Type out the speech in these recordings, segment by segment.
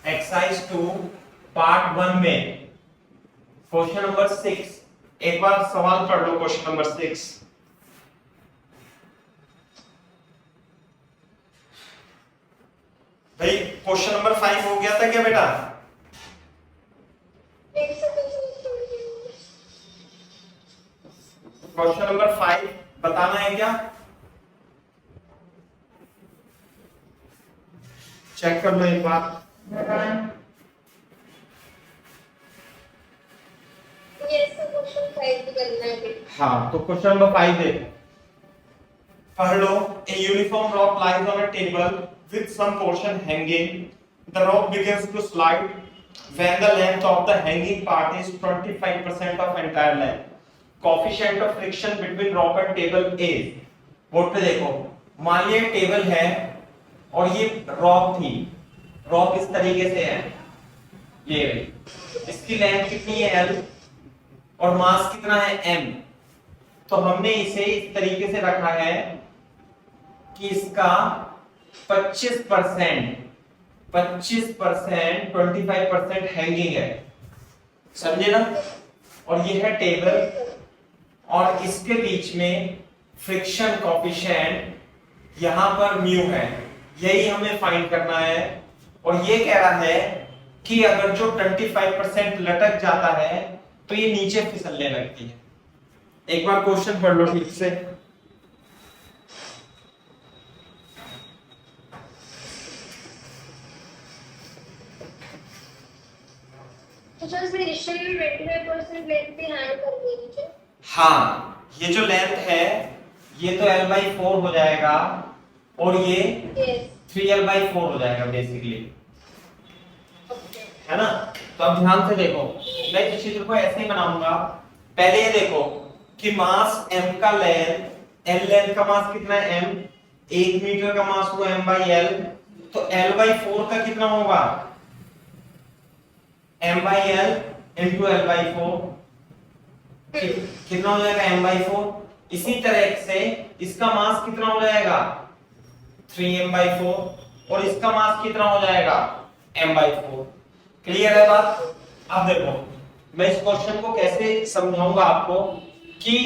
Exercise 2 part 1 में question number 6, एक बार सवाल पढ़ लो। क्वेश्चन नंबर 6, भाई क्वेश्चन नंबर 5 हो गया था क्या बेटा? क्वेश्चन नंबर 5 बताना है क्या? चेक कर लो एक बार। हाँ, तो क्वेश्चन नंबर 5 देखो, पढ़ लो। A uniform rock lies on a table with some portion hanging. The rock begins to slide when the length of the hanging part is 25% of entire length. Coefficient of friction between rock and table is। Board पे देखो, मान लिया table है और ये rock थी। Rock इस तरीके से है, ये इसकी लेंथ कितनी है L और मास कितना है M। तो हमने इसे इस तरीके से रखा है कि इसका 25% 25% हैंगिंग है, समझे ना। और ये है टेबल और इसके बीच में फ्रिक्शन कोएफिशिएंट यहां पर म्यू है, यही हमें फाइंड करना है। और ये कह रहा है कि अगर जो 25% लटक जाता है तो ये नीचे फिसलने लगती है। एक बार क्वेश्चन पढ़ लो ठीक से। हाँ, ये जो लेंथ है ये तो L/4 हो जाएगा और ये 3L/4 हो जाएगा बेसिकली, है ना। तो अब ध्यान से देखो, मैं इस चित्र को ऐसे ही बनाऊंगा। पहले ये देखो कि मास m का लेंथ, l लेंथ का मास कितना है m, 1 मीटर का मास हुआ m/l, तो L/4 का कितना होगा m/l into L/4, कितना हो जाएगा m/4। इसी तरह से इसका मास कितना हो जाएगा 3m/4 और इसका मास कितना हो जाएगा m/4। क्लियर है बात? अब देखो मैं इस क्वेश्चन को कैसे समझाऊंगा आपको कि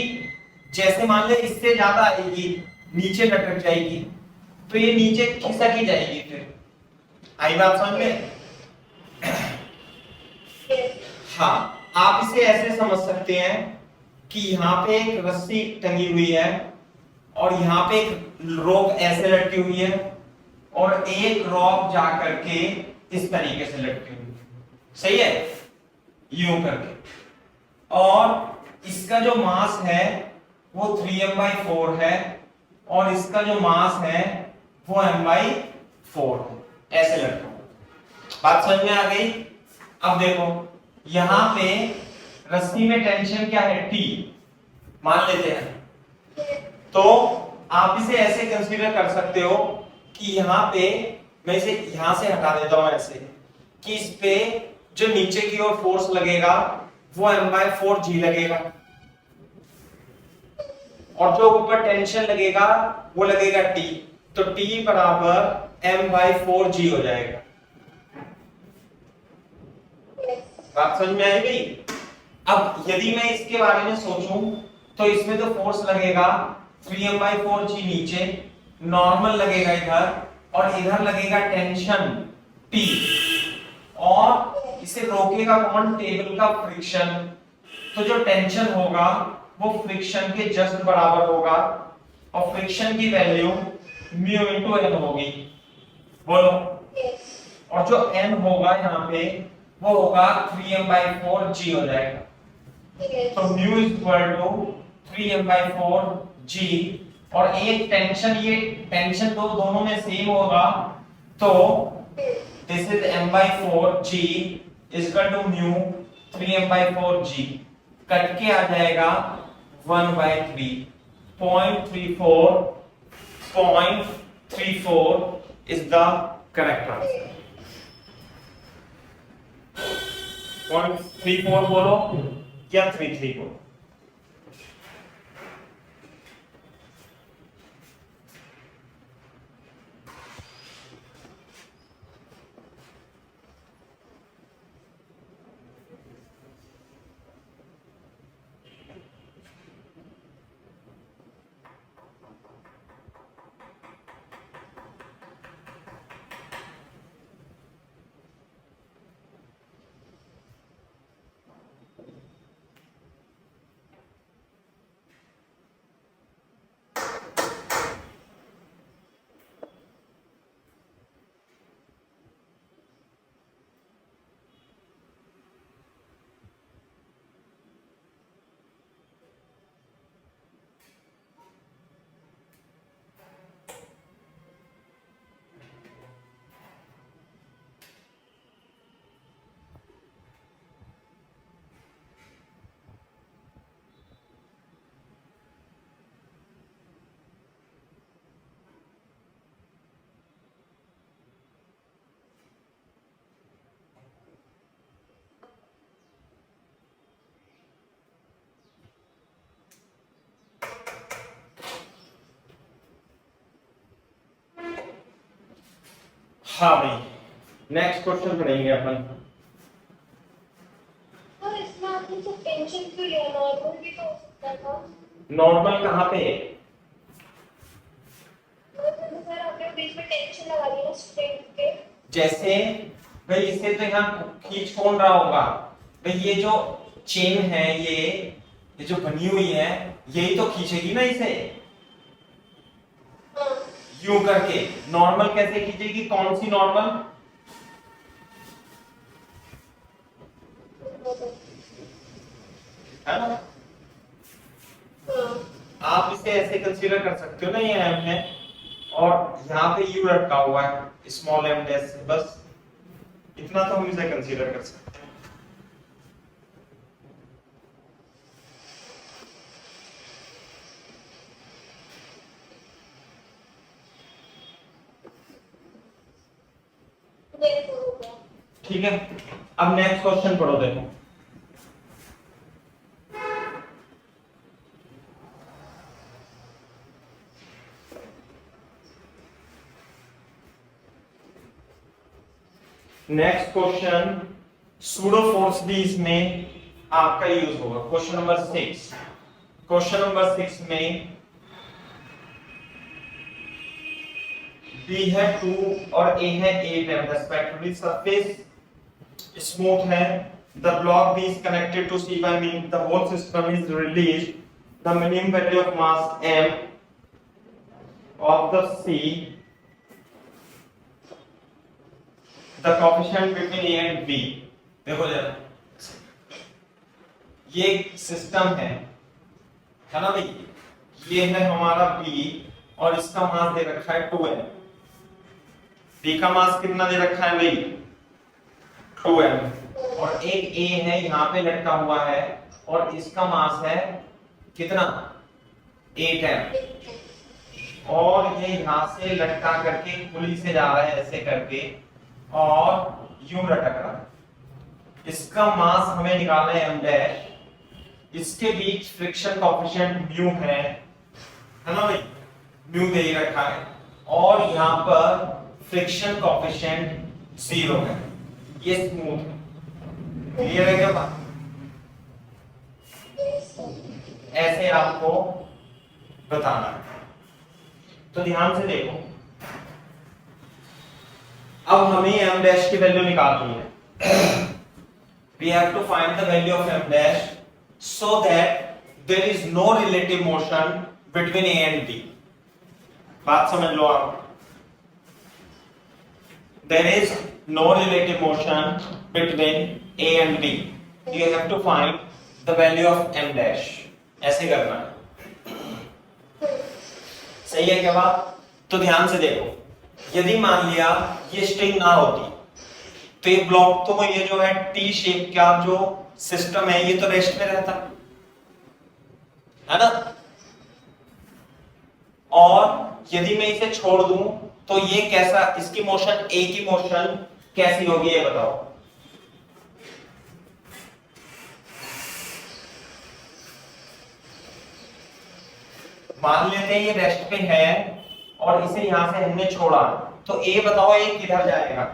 जैसे मान ले इससे ज्यादा आएगी, नीचे लटक जाएगी, तो ये नीचे खिसक ही जाएगी। फिर आई बात समझ में? हाँ, आप इसे ऐसे समझ सकते हैं कि यहाँ पे एक रस्सी टंगी हुई है और यहाँ पे एक रॉक ऐसे लटकी हुई है और एक रॉक जाकर के इस तरीके से लटकी हुई है, सही है, यूं करके। और इसका जो मास है वो 3m/4 है और इसका जो मास है वो m/4 है, ऐसे लटका हुआ। बात समझ में आ गई? अब देखो यहां पे रस्सी में टेंशन क्या है T मान लेते हैं, तो आप इसे ऐसे कंसीडर कर सकते हो कि यहां पे मैं इसे यहां से हटा देता हूं ऐसे कि इस पे जो नीचे की ओर फोर्स लगेगा वो m/4 G लगेगा और जो ऊपर टेंशन लगेगा वो लगेगा T, तो T बराबर m/4 G हो जाएगा। बात समझ में आई गई? अब यदि मैं इसके बारे में सोचूं तो इसमें तो फोर्स लगेगा 3m/4 G नीचे, नॉर्मल लगेगा इधर और इधर लगेगा टेंशन P और इसे रोकेगा कौन? टेबल का फ्रिक्शन। तो जो टेंशन होगा वो फ्रिक्शन के जस्ट बराबर होगा और फ्रिक्शन की वैल्यू म्यू इनटू n होगी, बोलो। और जो n होगा यहाँ पे वो होगा 3m/4 G हो जाएगा। तो mu is equal to 3m/4 G और एक टेंशन, ये टेंशन दो दोनों में सेम होगा, तो this is m/4 G is equal to mu 3m/4 G, cut के आ जाएगा 1/3, 0.34 is the correct answer। 0.34 बोलो या 33 बोलो। हाँ भाई, नेक्स्ट क्वेश्चन पढ़ेंगे अपन। सर इसमें आपने सिर्फ टेंशन क्यों लिया, नॉर्मल भी तो हो सकता था। नॉर्मल कहाँ पे? सर आपने बीच में टेंशन लगा दी ना स्ट्रेट पे। जैसे भाई इसे तो यहाँ खींच कौन रहा होगा भाई, ये जो चेन है ये जो बनी हुई है यही तो खींचेगी ना इसे, यूं करके। नॉर्मल कैसे खींचेगी, कौन सी नॉर्मल? है ना, आप इसे ऐसे कंसीडर कर सकते हो ना, ये एम है और यहाँ पे यू रखा हुआ है स्मॉल एम डैश से, बस इतना तो हम इसे कंसीडर कर सकते हैं। ठीक है, अब नेक्स्ट क्वेश्चन पढ़ो, देखो। नेक्स्ट क्वेश्चन सूडो फोर्स भी इसमें आपका यूज होगा। क्वेश्चन नंबर 6, क्वेश्चन नंबर 6 में B है 2 और A है 8 एम, रेस्पेक्टिवली सरफेस स्मूथ है, the block B is connected to C by mean the whole system is released, the minimum value of mass M of the C, the coefficient between A and B। देखो जरा, ये system है ना भाई, ये है हमारा B और इसका मास दे रखा है 2m। B का मास कितना दे रखा है भाई, 2m, और एक A है यहाँ पे लटका हुआ है और इसका मास है कितना, 8m, और ये यहाँ से लटका करके पुली से जा रहा है ऐसे करके और यूं लटक रहा है। इसका मास हमें निकालना है m डैश, इसके बीच फ्रिक्शन कोएफिशिएंट म्यू है ना भाई, म्यू दे रखा है, और यहाँ पर फ्रिक्शन कोएफिशिएंट 0 है, ये स्मूथ है। क्लियर है क्या बात? ऐसे आपको बताना है, तो ध्यान से देखो। अब हमें m डैश की वैल्यू निकालनी है। We have to find the value of m dash so that there is no relative motion between A and B। बात समझ लो आप, there is no relative motion between A and B, you have to find the value of m dash। ऐसे करना है, सही है क्या बात? तो ध्यान से देखो, यदि मान लिया ये स्ट्रिंग ना होती तो ये ब्लॉक, तो ये जो है टी शेप का जो सिस्टम है ये तो रेस्ट में रहता है ना, और यदि मैं इसे छोड़ दूं तो ये कैसा, इसकी मोशन, ए की मोशन कैसी होगी ये बताओ। मान लेते हैं ये रेस्ट पे है और इसे यहां से हमने छोड़ा, तो ए बताओ ये किधर जाएगा,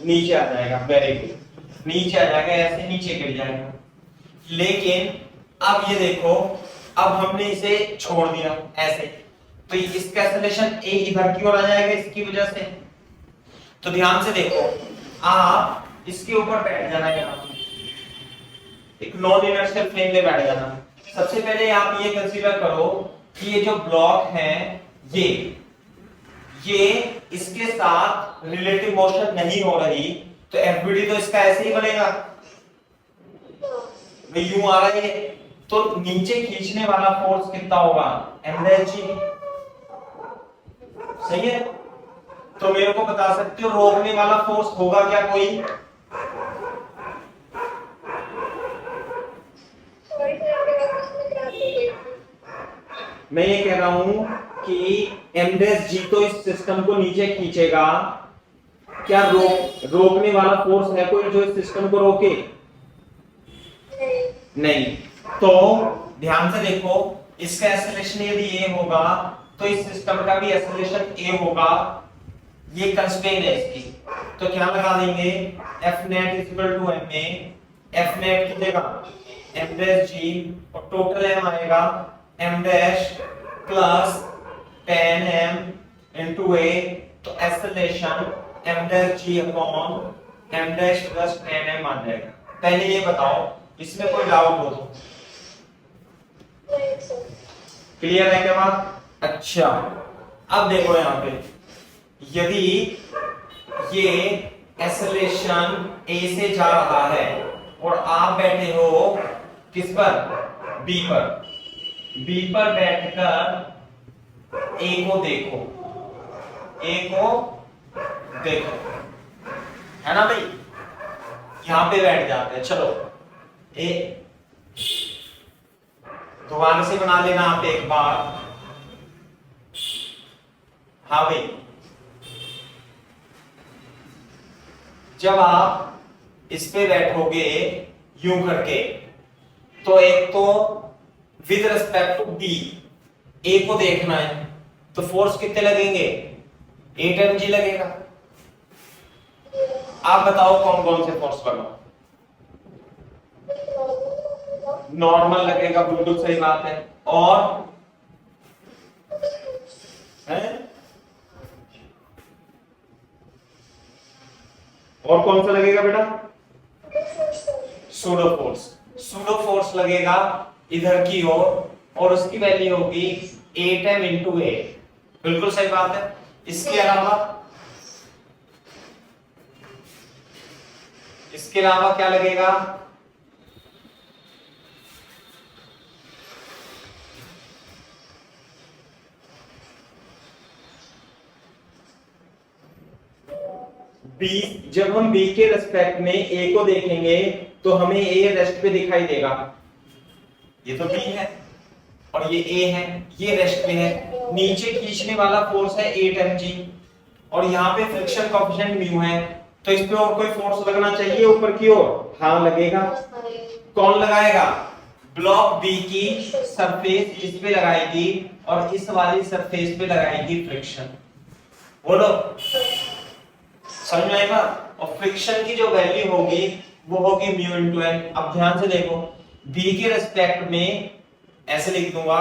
नीचे आ जाएगा। वेरी गुड, नीचे आ जाएगा, ऐसे नीचे गिर जाएगा। लेकिन अब ये देखो, अब हमने इसे छोड़ दिया ऐसे, तो इसका एक्सेलरेशन ए इधर की ओर आ जाएगा इसकी वजह से। तो ध्यान से देखो, आप इसके ऊपर बैठ जाना, यहाँ एक नॉन इनर्शियल फ्रेम में बैठ जाना। सबसे पहले आप ये कंसीडर करो कि ये जो ब्लॉक है ये इसके साथ रिलेटिव मोशन नहीं हो रही, तो एफबीडी तो इसका ऐसे ही बनेगा, यूं आ रहा है, तो नीचे खींचने वाला फोर्स कितना होगा, mg। सही है, तो मेरे को बता सकते हो रोकने वाला फोर्स होगा क्या कोई? मैं ये कह रहा हूं कि mg तो इस सिस्टम को नीचे खींचेगा, क्या रोकने वाला फोर्स है कोई जो इस सिस्टम को रोके? नहीं। तो ध्यान से देखो, इसका एक्सेलरेशन यदि ये होगा तो इस सिस्टम का भी एक्सेलरेशन ए होगा। ये कंस्ट्रेंट है इसकी, तो क्या लगा देंगे F net is equal to M A, F net की जगह एम डैश जी और टोटल एम आएगा M dash plus 10 M into A, तो acceleration M dash G upon M dash plus 10 M आ जाएगा। पहले ये बताओ इसमें कोई डाउट हो तो? नहीं सर। क्लियर है क्या बात? अच्छा, अब देखो यहाँ पे यदि ये एक्सेलरेशन ए से जा रहा है और आप बैठे हो किस पर? बी पर। बी पर बैठकर ए को देखो, ए को देखो, है ना भाई? यहां पे बैठ जाते हैं। चलो ए दोबारा से बना लेना आप एक बार। हाँ भाई, जब आप इस पे बैठोगे यूं करके, तो एक तो विद रिस्पेक्ट टू बी ए को देखना है, तो फोर्स कितने लगेंगे? 8 mg लगेगा। आप बताओ कौन कौन से फोर्स लगाओ? नॉर्मल लगेगा, बिल्कुल सही बात है। और है? और कौन सा लगेगा बेटा? Pseudo force. सूडो फोर्स लगेगा इधर की ओर और उसकी वैल्यू होगी 8m इंटू ए। बिल्कुल सही बात है। इसके अलावा क्या लगेगा? बी, जब हम बी के रेस्पेक्ट में ए को देखेंगे तो हमें ए रेस्ट पे दिखाई देगा। ये तो बी है और ये ए है, ये रेस्ट पे है। नीचे खींचने वाला फोर्स है 8 mg और यहाँ पे फ्रिक्शन कोएफिशिएंट म्यू है, तो इस पे और कोई फोर्स लगना चाहिए ऊपर की ओर? हाँ लगेगा। कौन लगाएगा? ब्लॉक बी की सरफेस इस पे लगाएगी और इस वाली सरफेस पे लगाएगी फ्रिक्शन। बोलो समझ में आएगा? और फ्रिक्शन की जो वैल्यू होगी वो होगी म्यू इनटू एन। अब ध्यान से देखो, बी के रिस्पेक्ट में ऐसे लिख दूंगा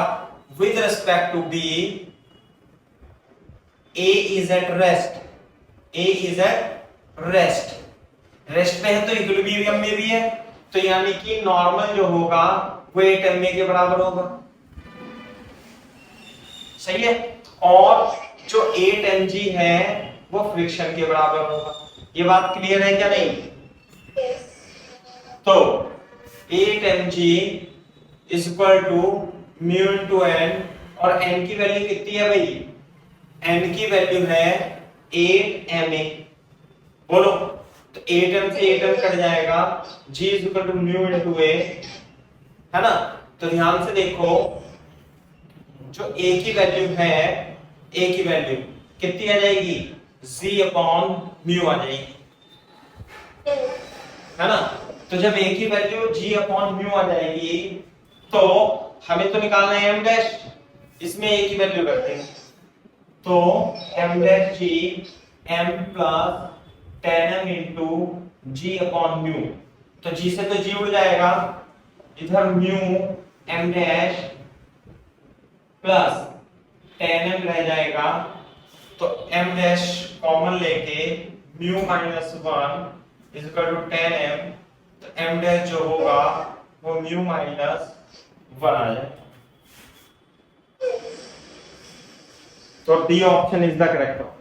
with respect to B A is at rest, A is at rest. Rest पे है तो इक्विलिब्रियम में भी है, तो यानी कि नॉर्मल जो होगा वो 8 mA के बराबर होगा। सही है। और जो 8 mg है वो फ्रिक्शन के बराबर होगा। ये बात क्लियर है क्या नहीं? तो 8 mg is equal to mu into N, और n की वैल्यू कितनी है भाई? n की वैल्यू है 8 ma। बोलो, तो 8m से 8m कट जाएगा, g is equal to mu into a, है ना? तो ध्यान से देखो, जो a की वैल्यू है, a की वैल्यू कितनी आ जाएगी? g अपॉन म्यू आ जाएगी, है ना? तो जब a की वैल्यू g अपॉन म्यू आ जाएगी तो हमें तो निकालना है m डैश, इसमें a की वैल्यू रखते हैं, तो m dash g m plus 10m into g upon mu. तो g से तो g उड़ जाएगा, इधर mu m dash plus 10m रह जाएगा, तो m डैश कॉमन लेके mu minus 1 is equal to 10m, तो m डैश जो होगा वो म्यू माइनस 1 आ जाए। तो D option is the correct option.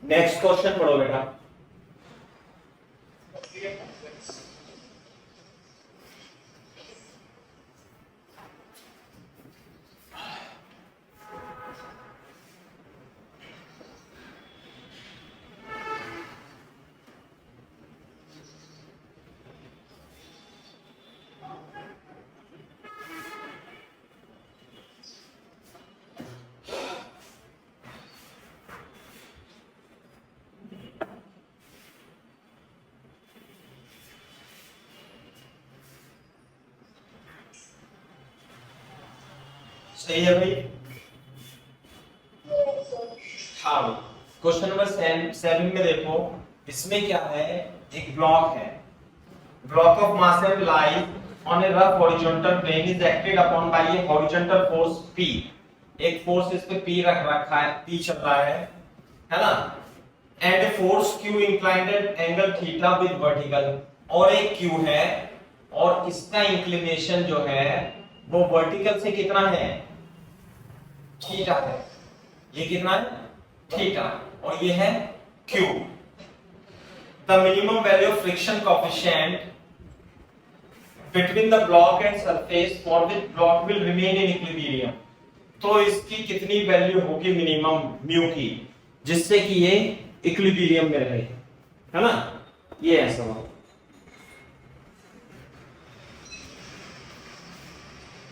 Next question पढ़ो बेटा। सही है भाई। हाँ भाई, क्वेश्चन नंबर 7 में देखो, इसमें क्या है, एक ब्लॉक है, block of mass lies on a rough horizontal plane is acted upon by a horizontal force P। एक फोर्स इस पे P रख रखा है, P चल रहा है ना, and a force Q inclined at angle theta with vertical, और एक Q है और इसका इंक्लिनेशन जो है वो वर्टिकल से कितना है, थीटा है। ये कितना है, थीटा, और ये है Q। The minimum value of friction coefficient between the block and surface for which block will remain in equilibrium. तो इसकी कितनी वैल्यू होगी मिनिमम म्यू की, जिससे कि ये इक्विलिब्रियम में रहे, है ना, ये है सवाल।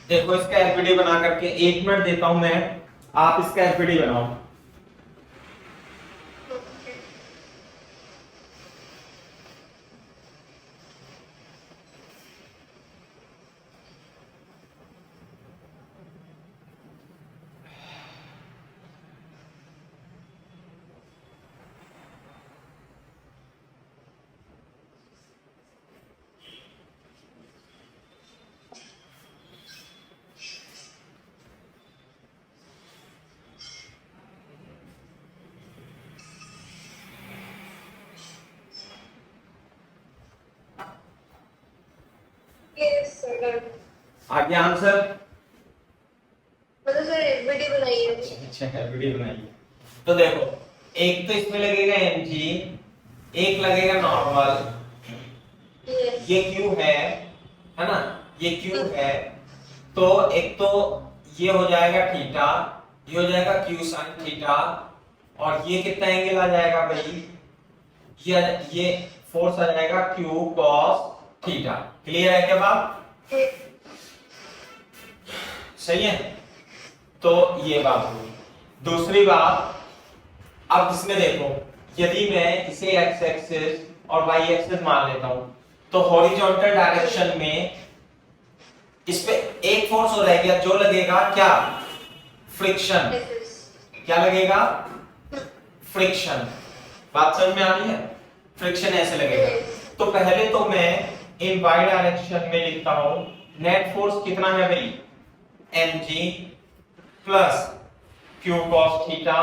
देखो इसका एफबीडी बना करके 1 मिनट देता हूं मैं, आप इसका एफबीडी बनाओ। Yes, sir. आगे आंसर, मतलब सर एफबीडी बनाइए। अच्छा एफबीडी बनाइए। तो देखो, एक तो इसमें लगेगा mg, एक लगेगा नॉर्मल, Yes. ये Q है ना, ये Q है, तो एक तो ये हो जाएगा थीटा, ये हो जाएगा Q sin थीटा, और ये कितना एंगल आ जाएगा भाई, ये फोर्स आ जाएगा Q cos थीटा। क्लियर है क्या बात, सही है। तो ये बात हुई। दूसरी बात, अब इसमें देखो, यदि मैं इसे x एक्सिस और y एक्सिस मान लेता हूं, तो हॉरिजॉन्टल डायरेक्शन में इस पे एक फोर्स हो रहेगा जो लगेगा क्या, फ्रिक्शन। क्या लगेगा, फ्रिक्शन। बात समझ में आ रही है, फ्रिक्शन ऐसे लगेगा। तो पहले तो मैं इन y डायरेक्शन में लिखता हूं, नेट फोर्स कितना है भाई, mg plus q cos theta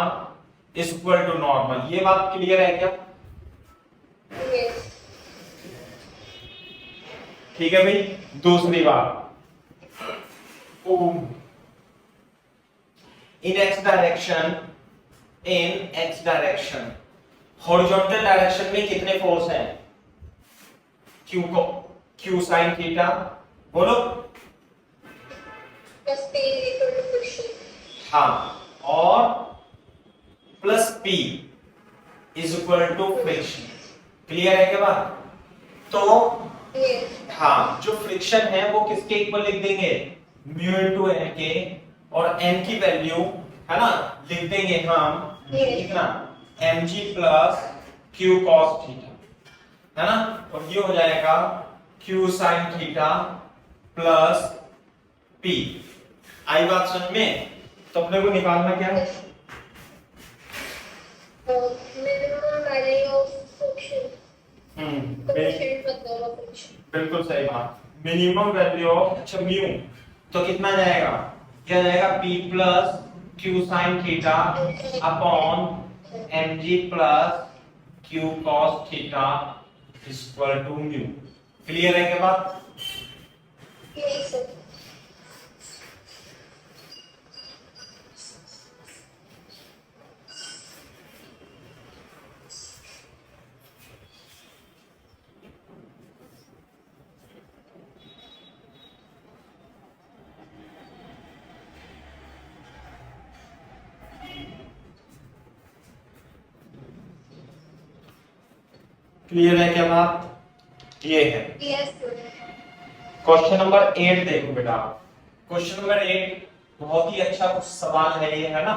is equal to normal. ये बात क्लियर है क्या, Yes. ठीक है भाई। दूसरी बात, in x direction horizontal direction में कितने फोर्स हैं, q sin थीटा, बोलो। Plus P is equal to friction. हाँ, और plus P is equal to friction. Clear है क्या बात। तो Yes. हाँ, जो फ्रिक्शन है वो किसके इक्वल लिख देंगे, म्यू इनटू n के, और n की वैल्यू है ना लिख देंगे हम कितना, mg plus q cos theta, है ना, और ये हो जाएगा q sin theta plus p। आई बात समझ में। तो अपने को निकालना क्या है, Minimum value of friction. Coefficient बताओ friction. बिल्कुल सही बात, मिनिमम वैल्यू ऑफ, अच्छा म्यू, तो कितना जाएगा, क्या जाएगा p plus q sin theta upon mg plus q cos theta equal to mu. Clear है क्या बात। Yes, sir. क्लियर है क्या बात? ये है यस क्वेश्चन नंबर 8। देखो बेटा, क्वेश्चन नंबर 8 बहुत ही अच्छा कुछ सवाल है ये, है ना।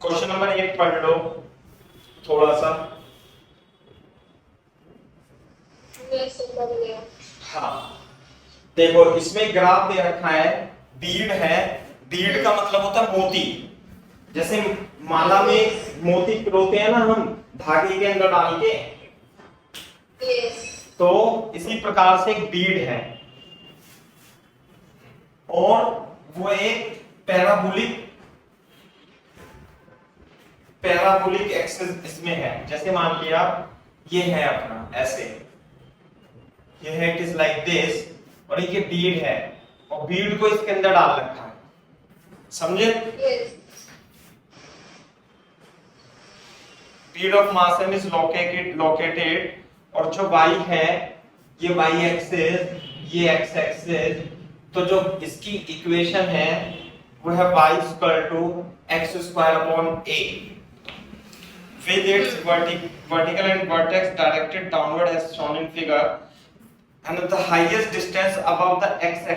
क्वेश्चन नंबर 8 पढ़ लो थोड़ा सा। यस समझ गया। हाँ देखो, इसमें ग्राफ दे रखा है, बीड है। बीड का मतलब होता है मोती। जैसे माला में मोती पिरोते हैं ना हम धागे के अंदर डाल के, यस तो इसी प्रकार से एक बीड है और वो एक पैराबोलिक एक्सिस इसमें है। जैसे मान लिया ये है अपना ऐसे, ये है इट इज लाइक दिस, और ये बीड है और बीड को इसके अंदर डाल रखा है, समझे। Yes bead of mass is located और जो y है ये y एक्सिस, ये x एक्सिस, तो जो इसकी इक्वेशन है वो है y equal to x square upon a with its vertical and vertex directed downward as shown in figure, and the highest distance above the x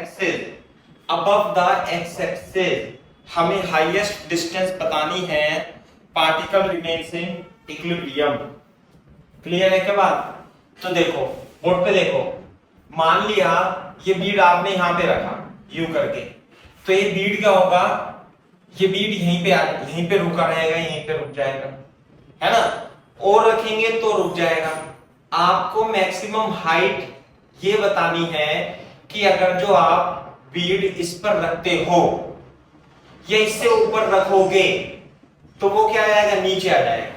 axis हमें highest distance बतानी है, particle remains in equilibrium। Clear है क्या बात? तो देखो board पे देखो, मान लिया ये बीड आपने यहां पे रखा यू करके, तो ये बीड क्या होगा, ये बीड यहीं पे रुका रहेगा, यहीं पे रुक जाएगा, है ना। और रखेंगे तो रुक जाएगा। आपको मैक्सिमम हाइट ये बतानी है कि अगर जो आप बीड इस पर रखते हो या इससे ऊपर रखोगे तो वो क्या आ जाएगा, नीचे आ जाएगा।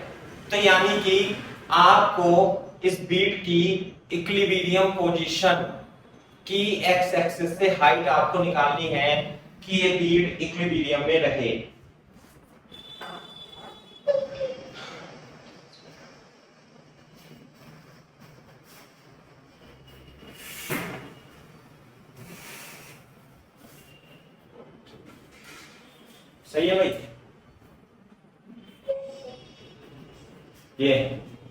तो यानी कि आपको इस बीड की इक्विलिब्रियम पोजीशन की एक्स एक्सिस से हाइट आपको निकालनी है कि ये बीड इक्विलिब्रियम में रहे। सही है भाई? ये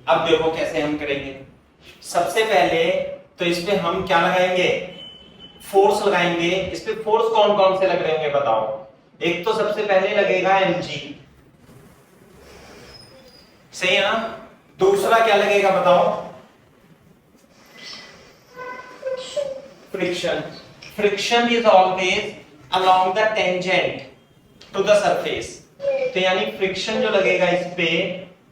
अब देखो कैसे हम करेंगे। सबसे पहले तो इस पे हम क्या लगाएंगे, फोर्स लगाएंगे। इस पे फोर्स कौन कौन से लग रहे होंगे बताओ। एक तो सबसे पहले लगेगा mg, सही है ना। दूसरा क्या लगेगा बताओ, friction. Friction is always along the tangent to the surface. तो यानी फ्रिक्शन जो लगेगा इस पे,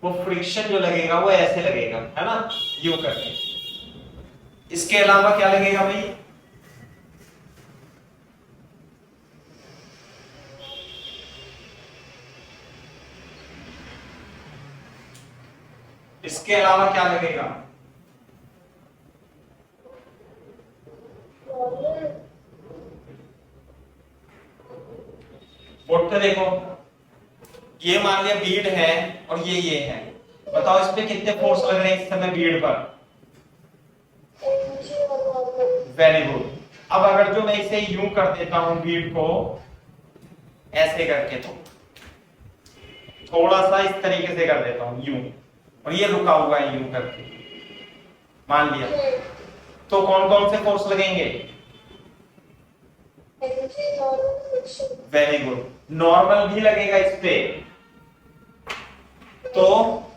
वो फ्रिक्शन जो लगेगा वो ऐसे लगेगा, है ना, यू करके। इसके अलावा क्या लगेगा भाई, इसके अलावा क्या लगेगा, बोर्ड पे देखो, ये मान लिया बीड है और ये है। बताओ इस पे कितने फोर्स लग रहे हैं इस समय बीड पर। Very good. अब अगर जो मैं इसे यूं कर देता हूं बीड को ऐसे करके, तो थोड़ा सा इस तरीके से कर देता हूं यूं, और ये रुका हुआ है यूं करके, मान लिया, तो कौन कौन से फोर्स लगेंगे। Very good. नॉर्मल भी लगेगा इस पे, तो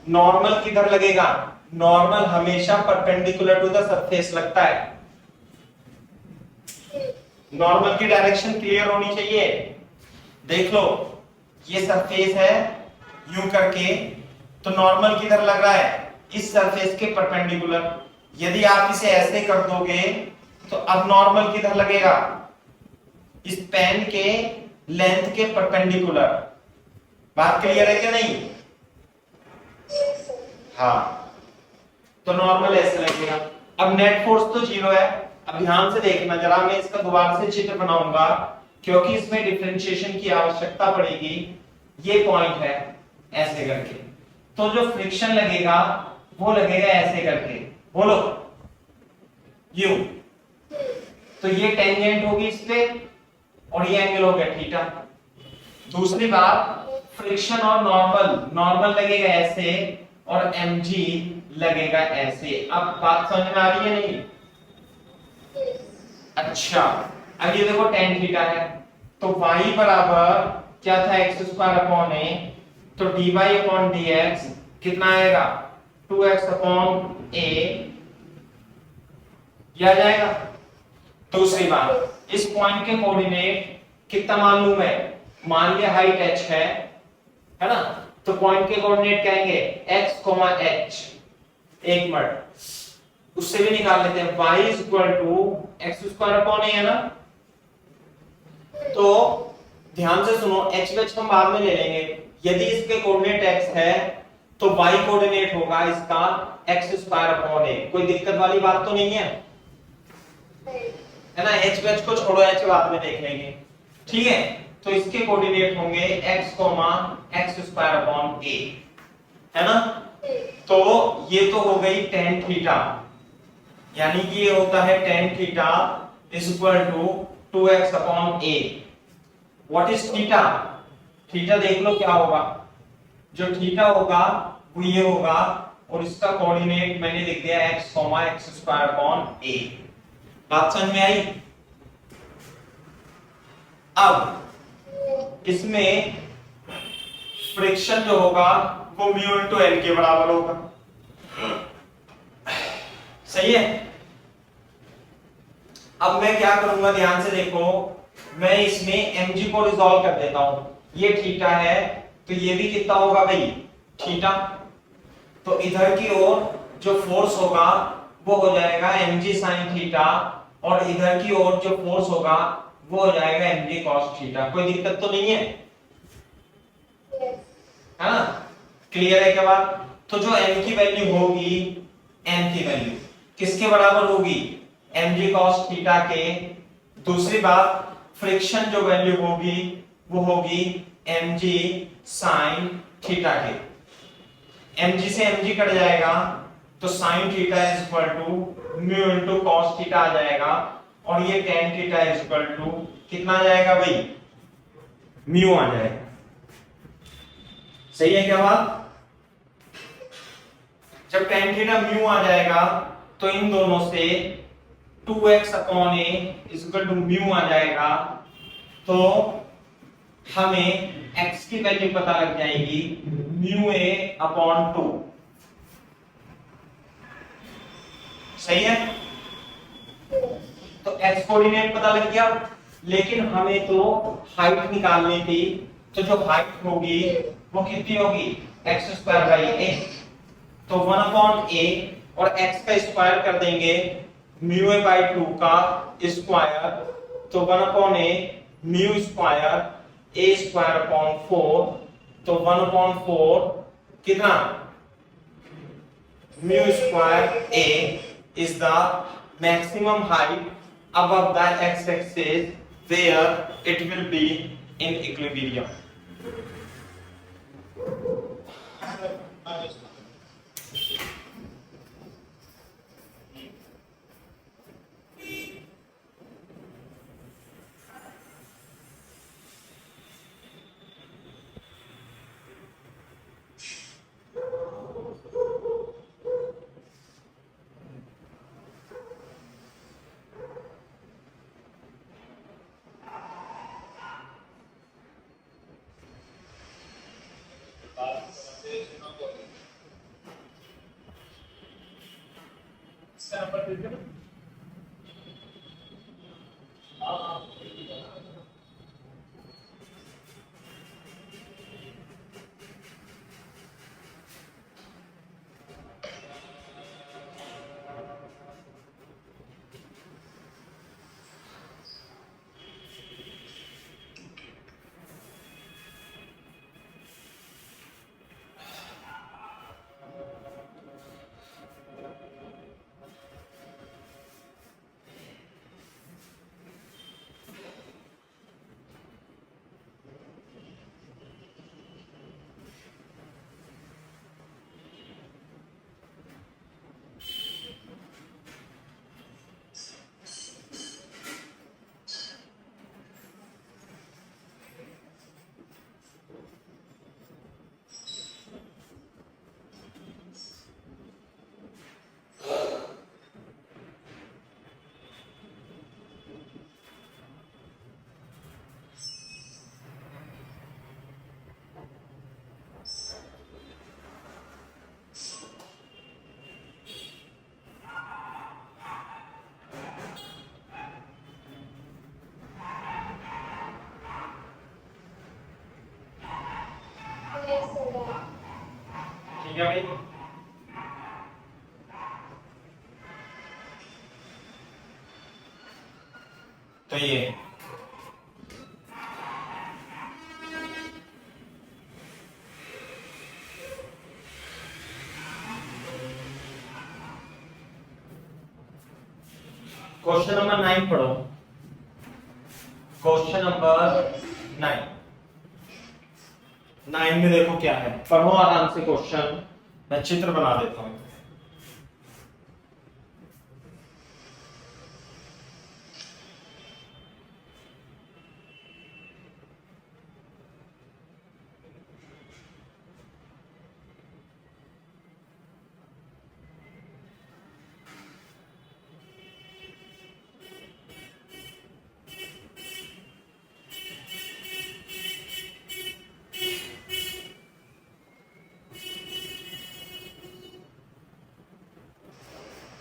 नॉर्मल किधर लगेगा, नॉर्मल हमेशा परपेंडिकुलर टू द सरफेस लगता है। नॉर्मल की डायरेक्शन क्लियर होनी चाहिए। देख लो ये सरफेस है यूं करके, तो नॉर्मल किधर लग रहा है, इस सरफेस के परपेंडिकुलर। यदि आप इसे ऐसे कर दोगे तो अब नॉर्मल किधर लगेगा, इस पेन के लेंथ के परपेंडिकुलर। बात क्लियर है क्या नहीं? हाँ, तो नॉर्मल ऐसे लगेगा। अब नेट फोर्स तो जीरो है। अब ध्यान से देखना जरा, मैं इसका दोबारा से चित्र बनाऊंगा क्योंकि इसमें डिफरेंशिएशन की आवश्यकता पड़ेगी। ये पॉइंट है ऐसे करके, तो जो फ्रिक्शन लगेगा वो लगेगा ऐसे करके, बोलो यू। तो ये टेंजेंट होगी इस पे और ये एंगल हो गया थीटा। दूसरी बात, फ्रिक्शन और नॉर्मल, नॉर्मल लगेगा ऐसे और mg लगेगा ऐसे। अब बात समझ में आ रही है नहीं? अच्छा, अब ये देखो tan थीटा है, तो y बराबर क्या था, एक्स स्क्वायर अपॉन ए, तो dy अपॉन dx कितना आएगा, 2x अपॉन ए, ये आ जाएगा। दूसरी बात, इस पॉइंट के कोऑर्डिनेट कितना मालूम है, मान लिया हाइट h है ना, तो पॉइंट के कोऑर्डिनेट कहेंगे x, h। एक मिनट, उससे भी निकाल लेते हैं, y is equal to X square upon A है ना, तो ध्यान से सुनो, h वेच हम बाद में ले लेंगे। यदि इसके कोऑर्डिनेट x है तो y कोऑर्डिनेट होगा इसका x स्क्वायर अपॉन ए। कोई दिक्कत वाली बात तो नहीं है ना? h वेच को छोड़ो, h बाद में देख लेंगे, ठीक है। तो इसके कोऑर्डिनेट होंगे x स्क्वायर अपॉन ए, है ना। तो ये तो हो गई tan थीटा, यानी कि ये होता है tan theta is equal to 2x upon A. What is theta? Theta देख लो क्या होगा, जो थीटा होगा वो ये होगा, और इसका कोऑर्डिनेट मैंने लिख दिया x स्क्वायर अपॉन ए। बात समझ में आई? अब इसमें फ्रिक्शन जो होगा वो म्यू इनटू एन के बराबर होगा, सही है। अब मैं क्या करूंगा, ध्यान से देखो, मैं इसमें mg को रिजॉल्व कर देता हूं। ये थीटा है तो ये भी कितना होगा भाई, थीटा। तो इधर की ओर जो फोर्स होगा वो हो जाएगा mg sin थीटा, और इधर की ओर जो फोर्स होगा वो हो जाएगा mg cos थीटा। कोई दिक्कत तो नहीं है, है ना? क्लियर है क्या बात? तो जो m की वैल्यू होगी, m की वैल्यू किसके बराबर होगी, mg cos थीटा के। दूसरी बात, फ्रिक्शन जो वैल्यू होगी वो होगी mg sin थीटा के। mg से mg कट जाएगा तो sin theta is equal to mu into cos theta आ जाएगा, और ये tan theta is equal to कितना आ जाएगा भाई, म्यू आ जाएगा। सही है क्या बात? जब tan थीटा म्यू आ जाएगा तो इन दोनों से 2x upon A is equal to mu आ जाएगा, तो हमें x की वैल्यू पता लग जाएगी म्यू ए अपॉन 2। सही है? तो x कोऑर्डिनेट पता लग गया, लेकिन हमें तो हाइट निकालनी थी, तो जो हाइट होगी वो कितनी होगी, x स्क्वायर बाई ए। तो 1 अपॉन ए, और x का स्क्वायर कर देंगे म्यू ए बाई 2 का स्क्वायर, तो 1 अपॉन ए म्यू स्क्वायर ए स्क्वायर अपॉन 4, तो 1 अपॉन 4 कितना, mu square A is the maximum height above the x-axis where it will be in equilibrium. गया भाई। तो ये क्वेश्चन नंबर 9 पढ़ो। क्वेश्चन नंबर 9 में देखो क्या है, पढ़ो आराम से क्वेश्चन, मैं चित्र बना देता हूं।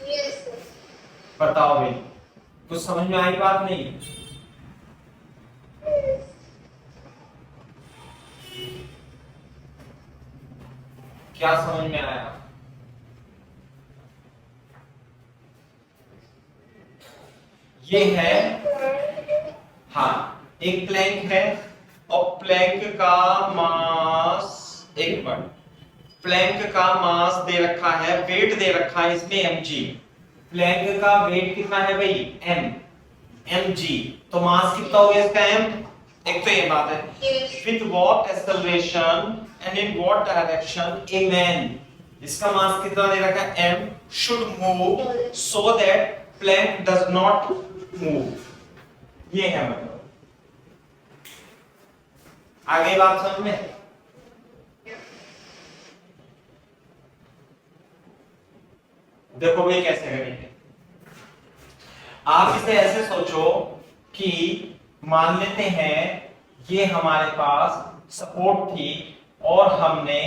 Yes, sir. बताओ भाई, कुछ समझ में आई बात नहीं? क्या समझ में आया? ये है, हाँ, एक प्लैंक है और प्लैंक का मास, एक मिनट, प्लैंक का मास दे रखा है, वेट दे रखा है इसमें mg। प्लैंक का वेट कितना है भाई? m, mg। तो मास कितना हो गया इसका m? एक तो ये बात है। Yes. With what acceleration and in what direction a man, इसका मास कितना दे रखा है m, should move so that plank does not move। ये है मतलब। आगे बात समझ में? देखो भाई कैसे करेंगे। आप इसे ऐसे सोचो कि मान लेते हैं ये हमारे पास सपोर्ट थी और हमने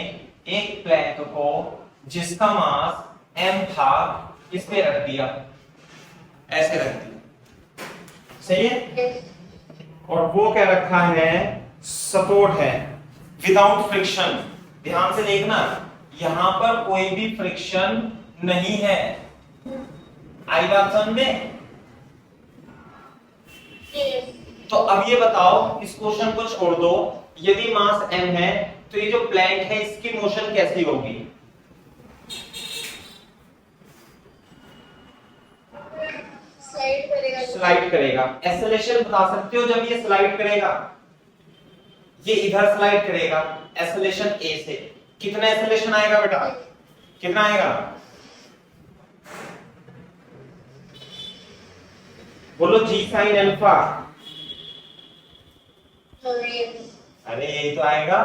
एक प्लैंक को जिसका मास m था इस पे रख दिया, ऐसे रख दिया, सही है? Yes. और वो क्या रखा है? सपोर्ट है विदाउट फ्रिक्शन। ध्यान से देखना, यहां पर कोई भी फ्रिक्शन नहीं है। आई बात समझ में? Yes. तो अब ये बताओ, इस क्वेश्चन को छोड़ दो, यदि मास m है तो ये जो प्लैंक है इसकी मोशन कैसी होगी? Slide करेगा। स्लाइड करेगा। एक्सेलेरेशन बता सकते हो जब ये स्लाइड करेगा? ये इधर स्लाइड करेगा, एक्सेलेरेशन a से। कितना एक्सेलेरेशन आएगा बेटा? कितना आएगा? बोलो g sin अल्फा। Yes. अरे यही तो आएगा।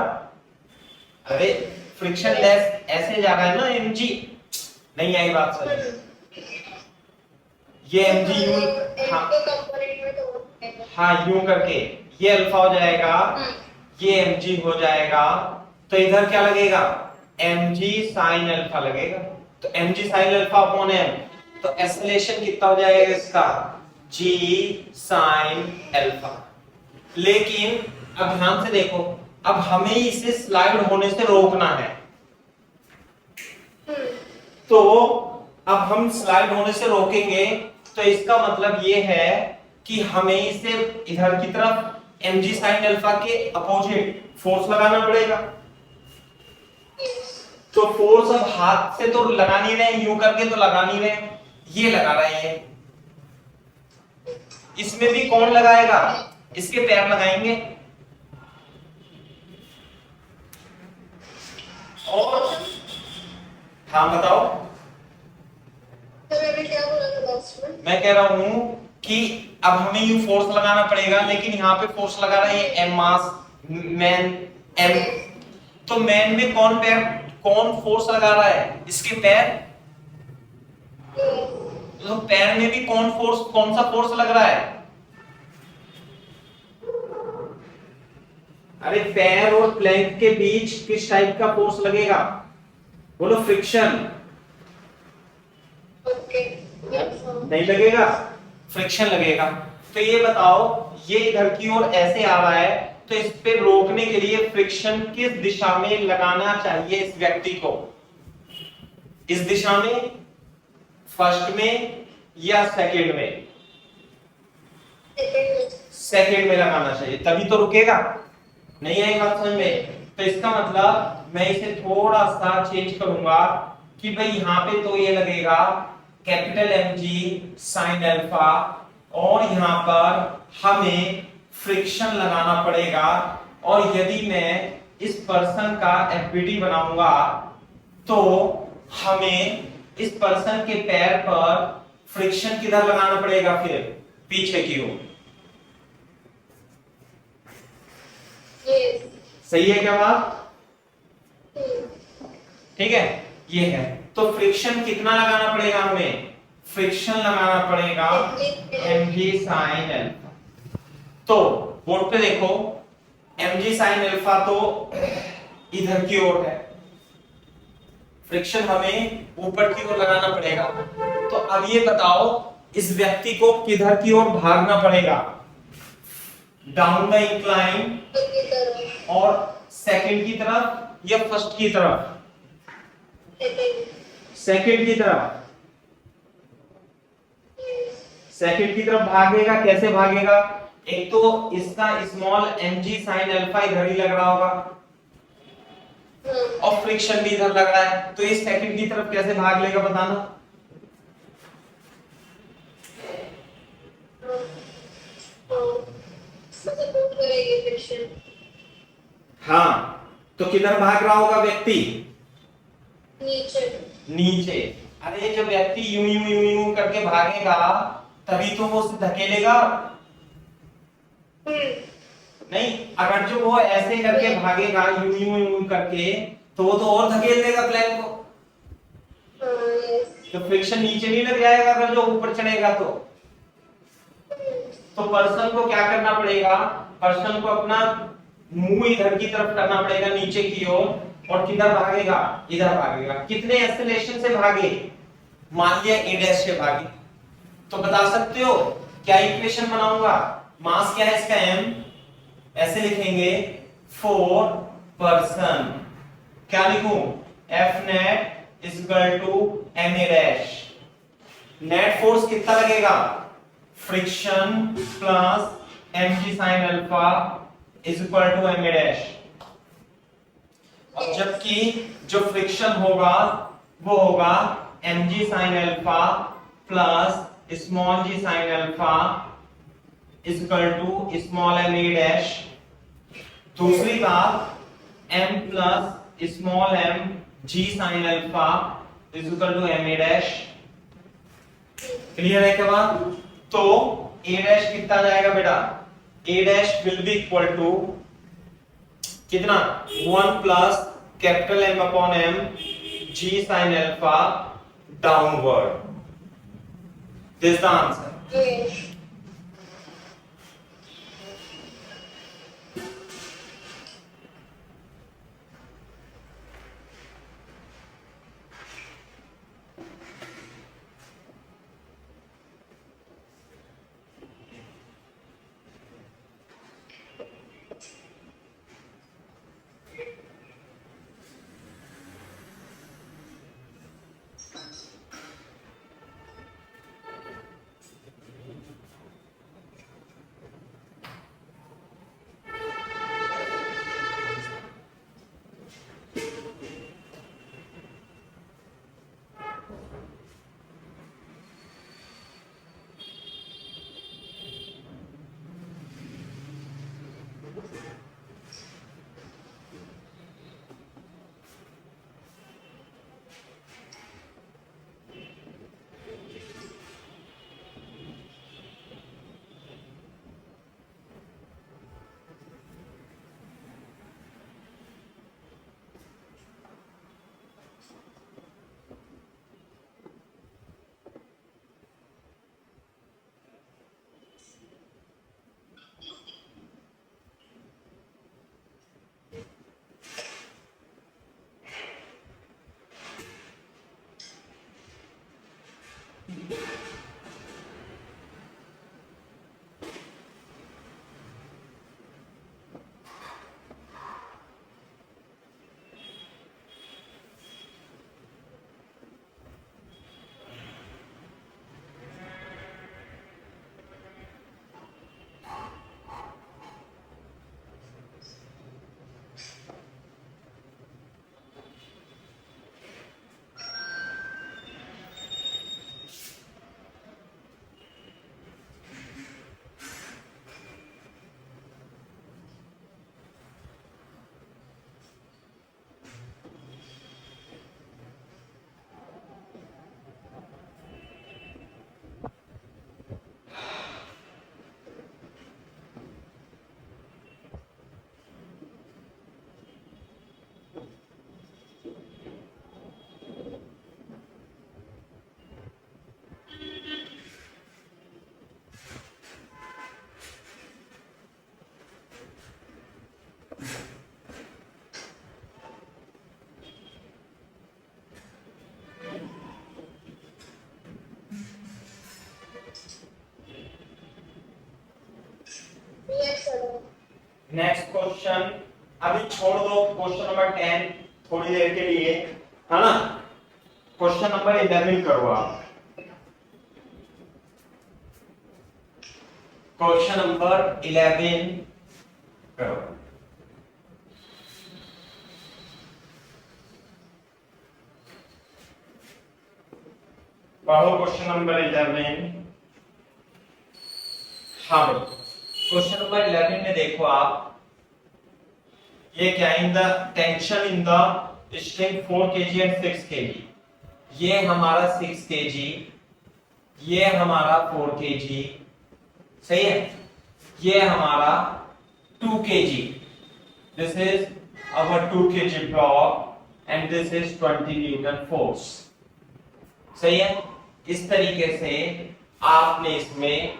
अरे फ्रिक्शन लेस ऐसे जा रहा है ना mg, नहीं आई बात समझ? ये mg यूं, हाँ कंपोनेंट में तो हाँ यूं करके ये अल्फा हो जाएगा, ये mg हो जाएगा, तो इधर क्या लगेगा? mg sin अल्फा लगेगा। तो mg sin alpha upon m, तो एक्सेलेरेशन कितना हो जाएगा इसका? g sin alpha. लेकिन अब ध्यान से देखो, अब हमें इसे स्लाइड होने से रोकना है, तो अब हम स्लाइड होने से रोकेंगे, तो इसका मतलब ये है कि हमें इसे इधर की तरफ mg sin अल्फा के अपोजिट फोर्स लगाना पड़ेगा। तो फोर्स अब हाथ से तो लगा नहीं रहे, यूं करके तो लगा नहीं रहे, ये लगा रहे हैं। इसमें भी कौन लगाएगा? इसके पैर लगाएंगे। और हाँ बताओ। तो मैंने क्या बोला था लास्ट में? मैं कह रहा हूं कि अब हमें यूं फोर्स लगाना पड़ेगा, लेकिन यहाँ पे फोर्स लगा रहा है एम मास मैन एम, तो मैन में कौन पैर, कौन फोर्स लगा रहा है? इसके पैर। तो पैर में भी कौन फोर्स, कौन सा फोर्स लग रहा है? अरे पैर और प्लैंक के बीच किस टाइप का फोर्स लगेगा? बोलो फ्रिक्शन। ओके। नहीं लगेगा, फ्रिक्शन लगेगा। तो ये बताओ, ये इधर की ओर ऐसे आ रहा है, तो इस पे रोकने के लिए फ्रिक्शन किस दिशा में लगाना चाहिए इस व्यक्ति को? इस दिशा में, फर्स्ट में या सेकंड में? सेकंड में लगाना चाहिए, तभी तो रुकेगा। नहीं आई बात समझ में? तो इसका मतलब मैं इसे थोड़ा सा चेंज करूंगा कि भाई यहां पे तो ये लगेगा capital M G sine alpha, और यहां पर हमें फ्रिक्शन लगाना पड़ेगा। और यदि मैं इस पर्सन का एफबीडी बनाऊंगा तो हमें इस पर्सन के पैर पर फ्रिक्शन किधर लगाना पड़ेगा? फिर पीछे की ओर। सही है क्या बात? ठीक है, ये है। तो फ्रिक्शन कितना लगाना पड़ेगा हमें? फ्रिक्शन लगाना पड़ेगा mg sin अल्फा। तो बोर्ड पे देखो, mg sin अल्फा तो इधर की ओर है, फ्रिक्शन हमें ऊपर की ओर लगाना पड़ेगा। तो अब ये बताओ, इस व्यक्ति को किधर की ओर भागना पड़ेगा? डाउन द इंक्लाइन, और सेकंड की तरफ या फर्स्ट की तरफ? सेकंड की तरफ। सेकंड की तरफ भागेगा, कैसे भागेगा? एक तो इसका स्मॉल mg sin अल्फा इधर ही लग रहा होगा, और फ्रिक्शन भी इधर लग रहा है, तो ये सेकंड की तरफ कैसे भाग लेगा बताना? हाँ, तो किधर भाग रहा होगा व्यक्ति? नीचे। नीचे। अरे जब व्यक्ति यूं यूं यूं यूं करके भागेगा तभी तो वो उसे धकेलेगा। नहीं, अगर जो वो ऐसे करके भागेगा यूं यूं यूं करके, तो वो तो और धकेल देगा प्लेन को। तो फ्रिक्शन नीचे नहीं लग जाएगा अगर जो ऊपर चढ़ेगा तो? तो पर्सन को क्या करना पड़ेगा? पर्सन को अपना मुंह इधर की तरफ करना पड़ेगा, नीचे की ओर, और किधर भागेगा? इधर भागेगा। कितने एक्सेलरेशन से भागे? मान लिया a डैश से भागे, तो बता सकते हो क्या इक्वेशन बनाऊंगा? मास क्या है इसका? m, ऐसे लिखेंगे फॉर पर्सन। क्या लिखूं? F net is equal to ma dash. Net force कितना लगेगा? Friction plus mg sin alpha is equal to ma dash. और जबकि जो फ्रिक्शन होगा वो होगा mg sin अल्फा plus small g sin alpha is equal to small ma dash. दूसरी बात, m plus small m g sin alpha is equal to ma dash. Clear है क्या बात? तो a डैश कितना जाएगा बेटा? a dash will be equal to कितना? 1 plus capital M upon M g sin alpha downward. This the answer. Next question, अभी छोड़ दो क्वेश्चन नंबर 10 थोड़ी देर के लिए, है ना। क्वेश्चन नंबर 11 करो आप। क्वेश्चन नंबर 11 करो। पढ़ो क्वेश्चन नंबर 11। हाँ भाई, क्वेश्चन नंबर 11 में देखो आप, ये क्या, in the tension in the string 4 kg and 6 kg, ये हमारा 6 kg, ये हमारा 4 kg, सही है, ये हमारा 2 kg, this is our 2 kg block and this is 20 Newton force, सही है। इस तरीके से आपने इसमें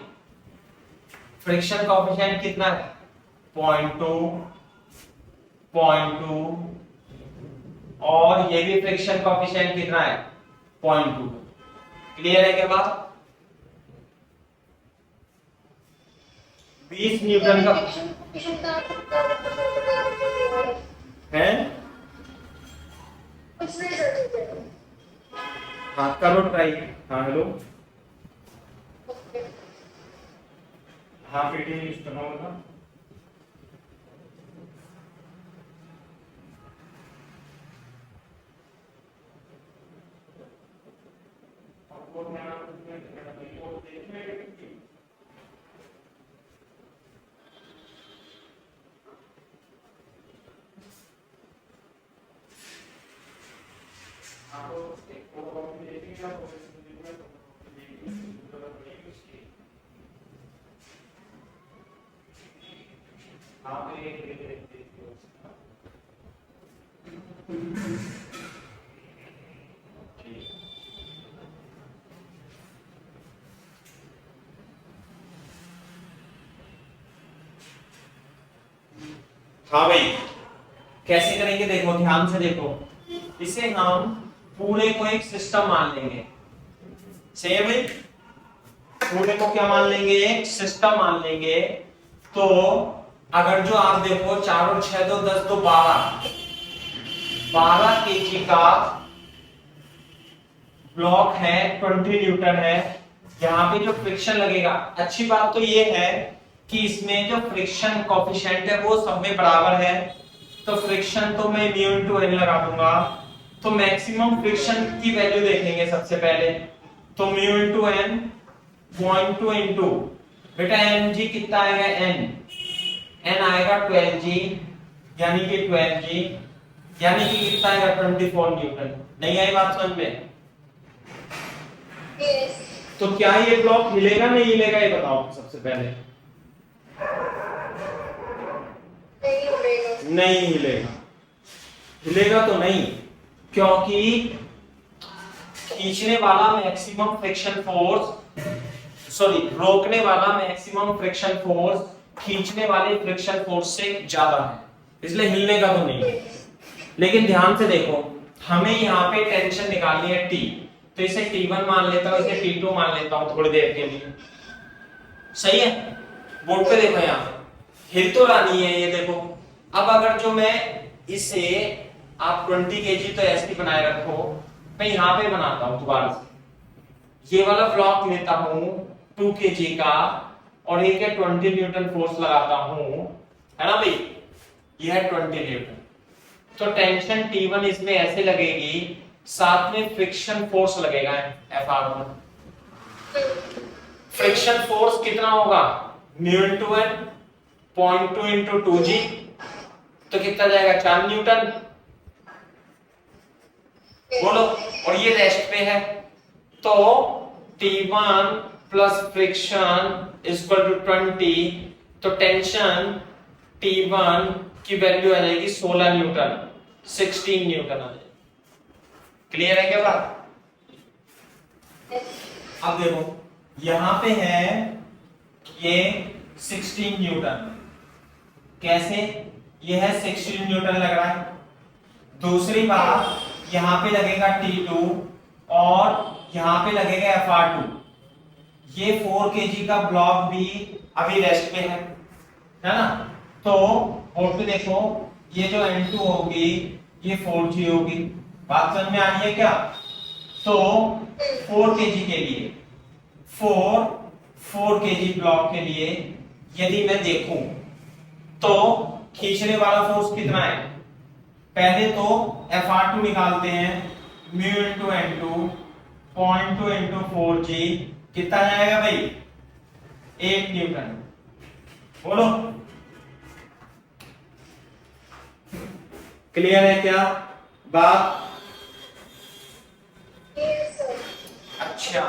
फ्रिक्शन कोएफिशिएंट कितना है, 0.2, 0.2, और ये भी फ्रिक्शन कोएफिशिएंट कितना है, 0.2। क्लियर है क्या बात? 20 न्यूटन का है। हाँ करो ट्राई। हाँ हेलो, हाँ पीटी यूज करना होगा। हाँ भाई, कैसे करेंगे देखो, ध्यान से देखो, इसे हम पूरे को एक सिस्टम मान लेंगे, सही है भाई। पूरे को क्या मान लेंगे, एक सिस्टम मान लेंगे। तो अगर जो आप देखो 4 और 6 2 10 2 12 केजी का ब्लॉक है, 20 न्यूटन है। यहाँ पे जो फ्रिक्शन लगेगा, अच्छी बात तो ये है कि इसमें जो फ्रिक्शन कोएफिशिएंट है वो सब में बराबर है, तो फ्रिक्शन तो मैं म्यू इनटू एन लगा दूंगा। तो मैक्सिमम फ्रिक्शन की वैल्यू देखेंगे सबसे पहले, तो म्यू इनटू एन 0.2 इनटू बेटा एम जी कितना आएगा, एन आएगा 12g, यानी कि 12g, यानी कि कितना आएगा 24 न्यूटन। नहीं आई बात समझ में? Yes. तो क्या ये ब्लॉक हिलेगा नहीं हिलेगा, ये बताओ सबसे पहले। नहीं उड़ेगा। नहीं हिलेगा, हिलेगा तो नहीं, क्योंकि खींचने वाला मैक्सिमम फ्रिक्शन फोर्स, सॉरी रोकने वाला मैक्सिमम फ्रिक्शन फोर्स खींचने वाले फ्रिक्शन फोर्स से ज्यादा है, इसलिए हिलने का तो नहीं। लेकिन ध्यान से देखो, हमें यहाँ पे टेंशन निकालनी है T, तो इसे T1 मान लेता हूँ, इसे T2 मान लेता हूँ थोड़ी देर के लिए, सही है। बोर्ड पे देखो, यहाँ हिल तो रहा नहीं है ये देखो। अब अगर जो मैं इसे, आप 20 kg तो ऐसे बनाए रखो, मैं यहाँ पे बनाता हूँ दोबारा से, ये वाला ब्लॉक लेता हूँ 2 kg का, और एक है 20 न्यूटन फोर्स लगाता हूँ, है ना भाई, ये है 20 न्यूटन। तो टेंशन T1 इसमें ऐसे लगेगी, साथ में फ्रिक्शन फोर्स लगेगा Fr1। फ्रिक्शन फोर्स कितना होगा, mu into N 0.2 into 2g, तो कितना जाएगा 4 न्यूटन, बोलो। और ये रेस्ट पे है, तो T1 plus friction equal to 20, तो टेंशन T1 की वैल्यू आ जाएगी 16 न्यूटन, 16 न्यूटन आ जाएगी। क्लियर है क्या बात? अब देखो यहां पे है ये 16 न्यूटन, कैसे, ये है 16 न्यूटन लग रहा है। दूसरी बात, यहां पे लगेगा T2 और यहां पे लगेगा Fr2। ये 4 kg का ब्लॉक भी अभी रेस्ट पे है ना, तो बोर्ड पे देखो, ये जो N2 होगी ये 4G होगी। बात समझ में आ रही है क्या? तो 4 kg के लिए 4 kg ब्लॉक के लिए यदि मैं देखूं तो खींचने वाला फोर्स कितना है? पहले तो Fr2 निकालते हैं, mu into N2 0.2 into 4G कितना जाएगा भाई? 8 न्यूटन। बोलो क्लियर है क्या बात? Yes, sir. अच्छा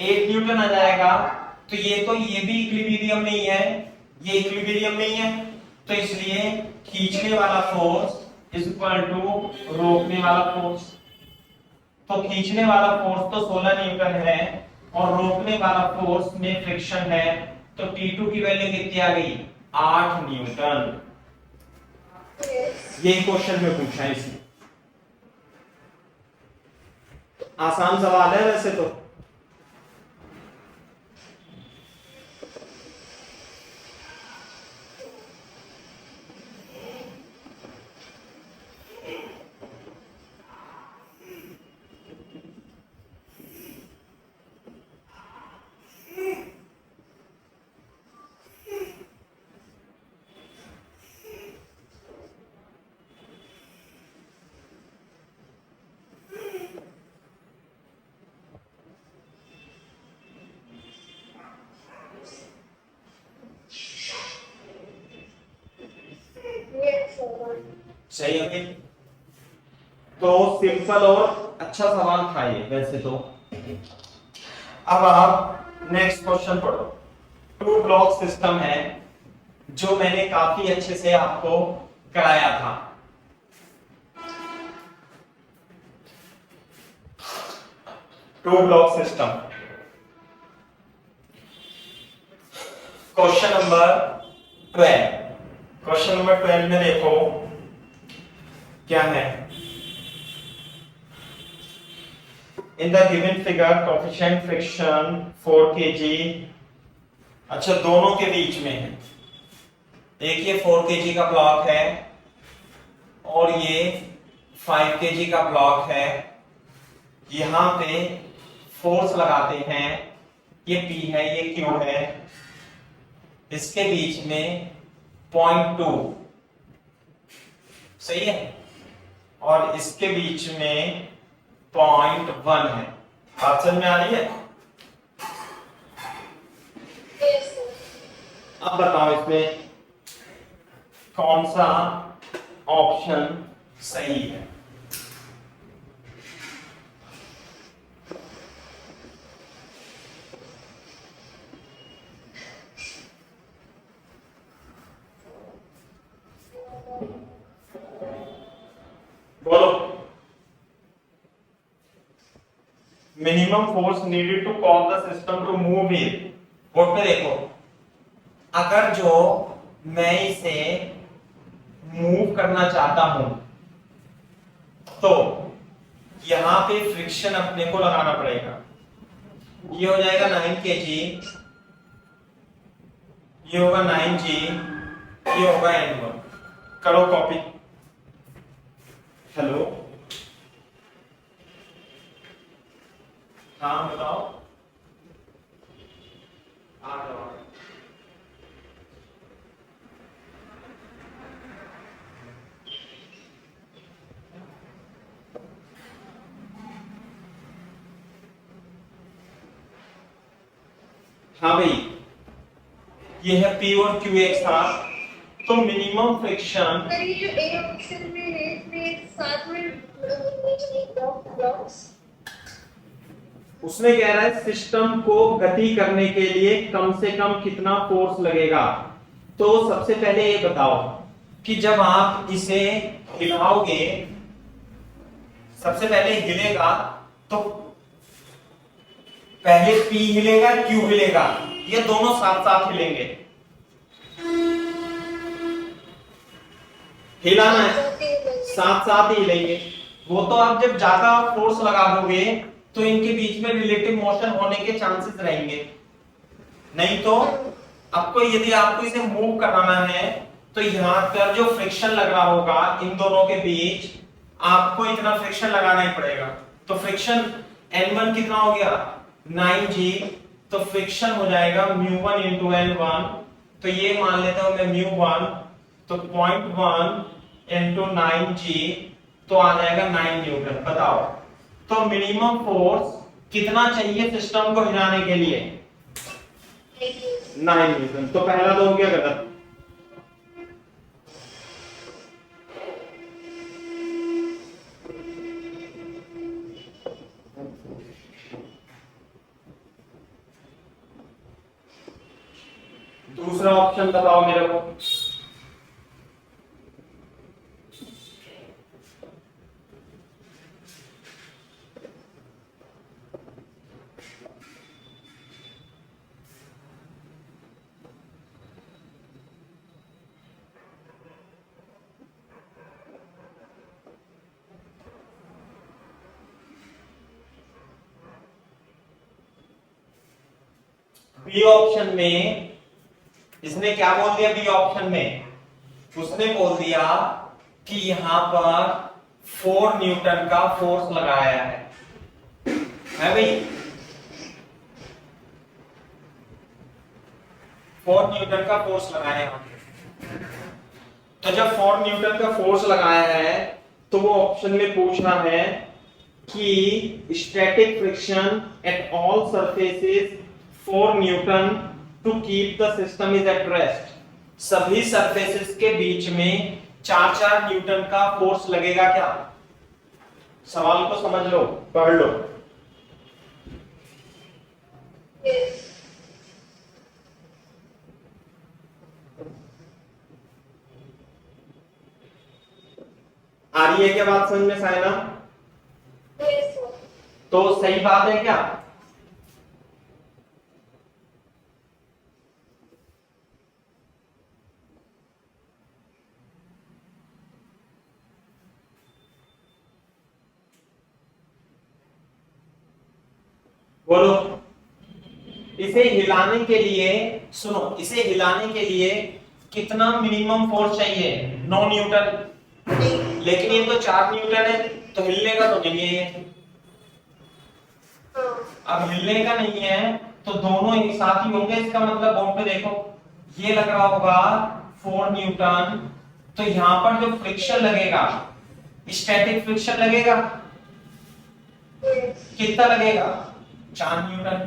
8 न्यूटन आ जाएगा। तो ये भी इक्विलिब्रियम में ही है, ये इक्विलिब्रियम में ही है, तो इसलिए खींचने वाला फोर्स इज इक्वल टू रोकने वाला फोर्स। तो खींचने वाला फोर्स तो 16 न्यूटन है और रोकने वाला फोर्स में फ्रिक्शन है, तो T2 की वैल्यू कितनी आ गई? 8 न्यूटन। Yes. ये क्वेश्चन में पूछा है इसमें। आसान सवाल है वैसे तो। Yes, sir. सही है भाई। तो सिंपल और अच्छा सवाल था ये वैसे तो। अब आप नेक्स्ट क्वेश्चन पढ़ो। टू ब्लॉक सिस्टम है जो मैंने काफी अच्छे से आपको कराया था। Two block system, question number 12। Question number 12 में देखो क्या है। In the given figure coefficient friction 4 kg। अच्छा दोनों के बीच में है, एक ये 4 kg का ब्लॉक है और ये 5 kg का ब्लॉक है। यहां पे फोर्स लगाते हैं, ये P है ये Q है, इसके बीच में 0.2 सही है और इसके बीच में 0.1 है। बात समझ में आ रही है? Yes, sir. अब बताओ इसमें कौन सा ऑप्शन सही है? बोलो। Minimum force needed to cause the system to move it. Board पे देखो, अगर जो मैं इसे मूव करना चाहता हूं तो यहां पे फ्रिक्शन अपने को लगाना पड़ेगा। ये हो जाएगा 9 kg, ये होगा 9G, ये होगा N1। करो कॉपी। हेलो हाँ बताओ। आ जाओ। हाँ भाई ये है P और Q एक साथ, तो मिनिमम फ्रिक्शन। सर ये जो ए ऑप्शन में है इसमें साथ में ब्लॉक्स उसमें कह रहा है सिस्टम को गति करने के लिए कम से कम कितना फोर्स लगेगा। तो सबसे पहले ये बताओ कि जब आप इसे हिलाओगे, सबसे पहले हिलेगा तो पहले P हिलेगा Q हिलेगा, ये दोनों साथ साथ हिलेंगे। हिलाना है साथ साथ ही हिलेंगे। वो तो आप जब ज्यादा फोर्स लगा दोगे तो इनके बीच में रिलेटिव मोशन होने के चांसेस रहेंगे। नहीं तो आपको यदि आपको इसे मूव कराना है तो यहां पर जो फ्रिक्शन लग रहा होगा इन दोनों के बीच, आपको इतना फ्रिक्शन लगाना ही पड़ेगा। तो फ्रिक्शन N1 कितना हो गया 9G, तो फ्रिक्शन हो जाएगा μ1 इंटू N1, तो ये मान लेता हूं मैं μ1, तो 0.1 इंटू 9G, तो आ जाएगा 9 न्यूटन। बताओ तो मिनिमम फोर्स कितना चाहिए सिस्टम को हिलाने के लिए? 9 न्यूटन। तो पहला तो हो गया गलत। दूसरा ऑप्शन बताओ मेरे को। बी ऑप्शन में इसने क्या बोल दिया? बी ऑप्शन में उसने बोल दिया कि यहां पर 4 न्यूटन का फोर्स लगाया है भाई, 4 न्यूटन का फोर्स लगाया है। तो जब 4 न्यूटन का फोर्स लगाया है तो वो ऑप्शन में पूछ रहा है कि static friction at all surfaces 4 newton to keep the system is at rest. सभी सरफेसेस के बीच में 4-4 न्यूटन का फोर्स लगेगा क्या? सवाल को समझ लो, पढ़ लो। आ रही है क्या बात समझ में साइना? तो सही बात है क्या? बोलो। इसे हिलाने के लिए, सुनो, इसे हिलाने के लिए कितना मिनिमम फोर्स चाहिए? 9 न्यूटन। लेकिन ये तो 4 न्यूटन है, तो हिलने का तो नहीं है ये। अब हिलने का नहीं है तो दोनों एक साथ ही होंगे। इसका मतलब बोर्ड पे देखो, ये लग रहा होगा 4 न्यूटन, तो यहां पर जो फ्रिक्शन लगेगा, स्टैटिक फ्रिक्शन लगेगा, कितना लगेगा? 4 न्यूटन।